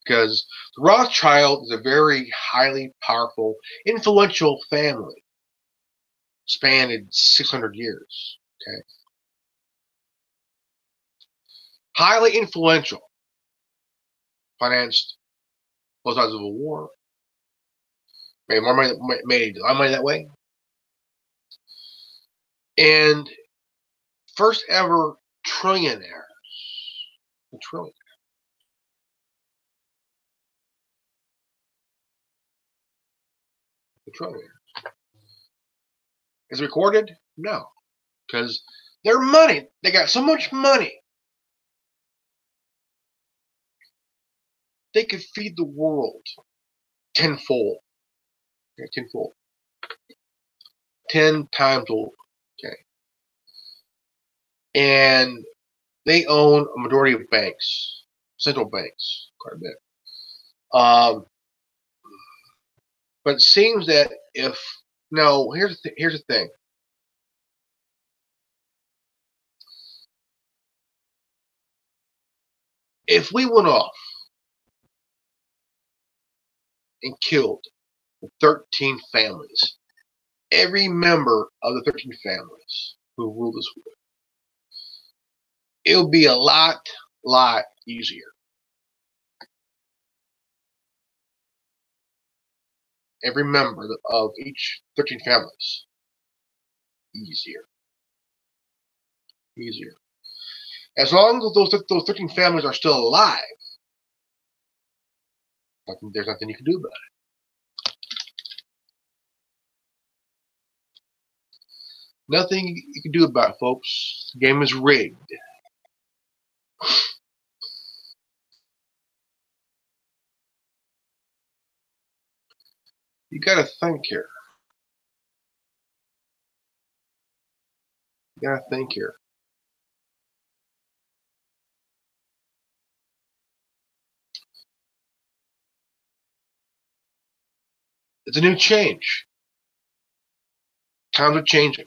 Speaker 1: Because the Rothschild is a very highly powerful, influential family. Spanned 600 years. Okay. Highly influential. Financed both sides of a war. Made more money, made a lot of money that way. And first ever trillionaire. A trillion. A trillionaire. Is it recorded? No. Because their money, they got so much money, they could feed the world tenfold. Okay, tenfold. 10 times over. Okay. And they own a majority of banks, central banks, quite a bit. But it seems that if no, here's the thing. If we went off and killed the 13 families, every member of the 13 families who rule this world, it would be a lot easier. Every member of each 13 families, easier. As long as those 13 families are still alive, there's nothing you can do about it. Nothing you can do about it, folks. The game is rigged. You gotta think here. You gotta think here. It's a new change. Times are changing.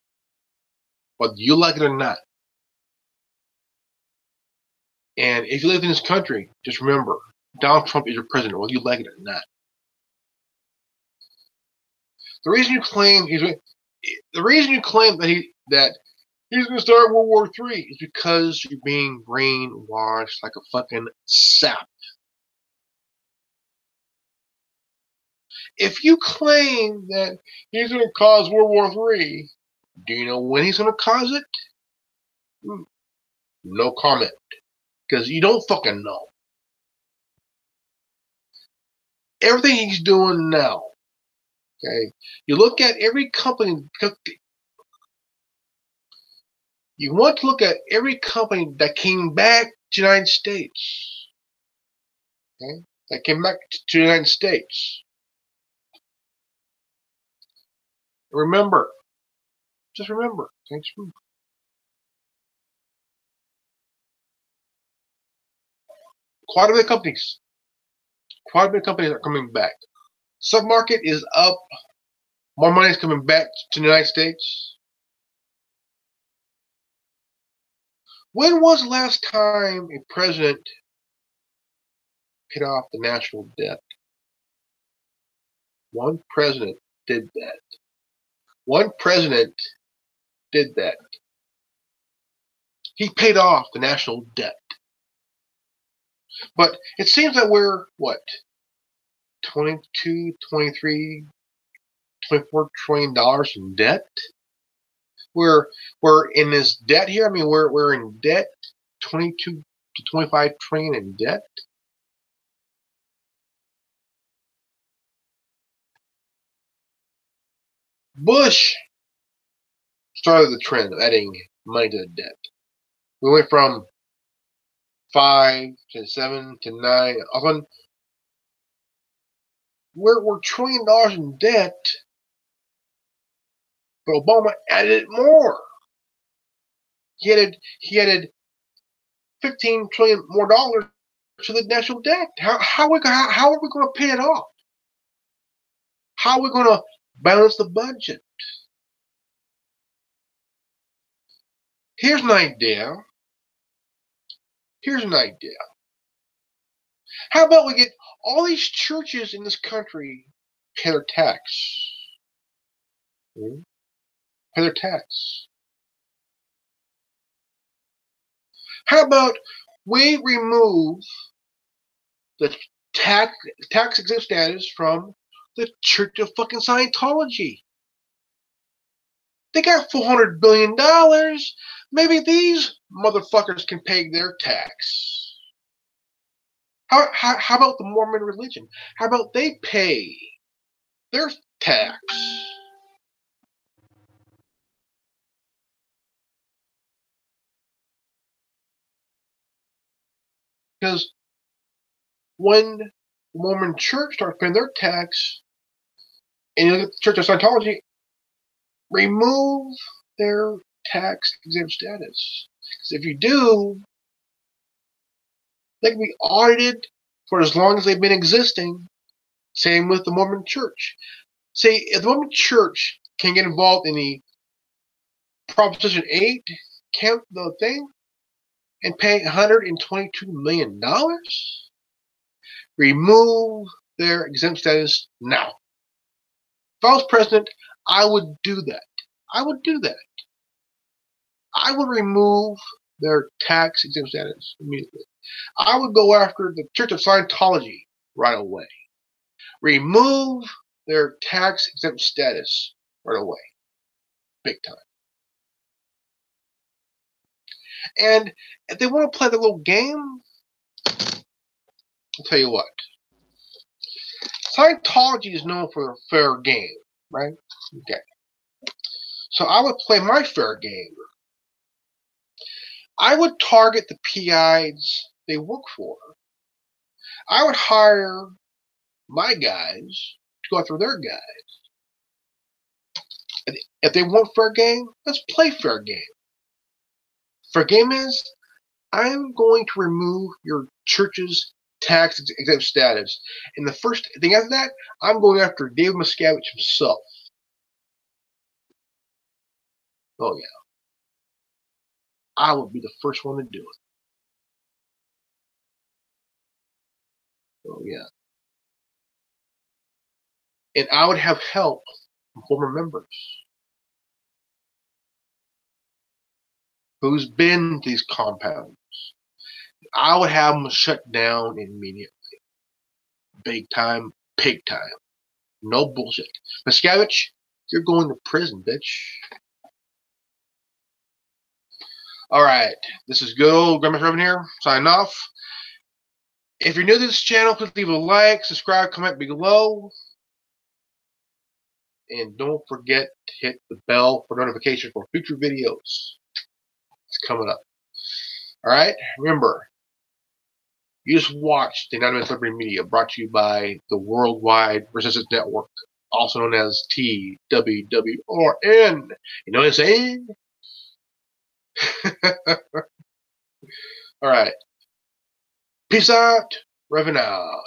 Speaker 1: Whether you like it or not. And if you live in this country, just remember, Donald Trump is your president, whether you like it or not. The reason you claim that he's going to start World War III is because you're being brainwashed like a fucking sap. If you claim that he's going to cause World War III, do you know when he's going to cause it? No comment. Because you don't fucking know. Everything he's doing now. Okay? You look at every company. You want to look at every company that came back to the United States. Okay? That came back to the United States. Remember. Just remember. Thanks for quite a bit of companies Quite a bit of companies are coming back. Stock market is up. More money is coming back to the United States. When was the last time a president paid off the national debt? One president did that. One president did that. He paid off the national debt. But it seems that we're, what, 22, 23, $24 trillion in debt? We're in this debt here. I mean, we're in debt, 22 to 25 trillion in debt. Bush started the trend of adding money to the debt. We went from 5 to 7 to 9. Often we're $1 trillion in debt, but Obama added more. He added 15 trillion more dollars to the national debt. How are we going to pay it off? How are we going to balance the budget? Here's an idea. Here's an idea. How about we get all these churches in this country pay their tax? Pay their tax. How about we remove the tax exempt status from the Church of fucking Scientology? They got $400 billion. Maybe these motherfuckers can pay their tax. How about the Mormon religion? How about they pay their tax? Because when the Mormon church starts paying their tax, and you look at the Church of Scientology, remove their tax exempt status. Because if you do, they can be audited for as long as they've been existing. Same with the Mormon church. See, if the Mormon church can get involved in the Proposition 8 the thing and pay $122 million, remove their exempt status now. If I was president, I would do that. I would do that. I would remove their tax exempt status immediately. I would go after the Church of Scientology right away. Remove their tax exempt status right away. Big time. And if they want to play the little game, I'll tell you what. Scientology is known for a fair game, right? Okay. So I would play my fair game. I would target the PIs they work for. I would hire my guys to go after their guys. If they want fair game, let's play fair game. Fair game is, I'm going to remove your church's tax exempt status. And the first thing after that, I'm going after David Miscavige himself. Oh yeah. I would be the first one to do it. Oh yeah. And I would have help from former members who's been to these compounds. I would have them shut down immediately. Big time, pig time. No bullshit. Miscavige, you're going to prison, bitch. Alright, this is good old Grandmaster Revan here, signing off. If you're new to this channel, please leave a like, subscribe, comment below. And don't forget to hit the bell for notifications for future videos. It's coming up. Alright, remember, you just watched the Anonymous Liberty Media, brought to you by the Worldwide Resistance Network, also known as TWWRN. You know what I'm saying? Alright. Peace out. Revan out.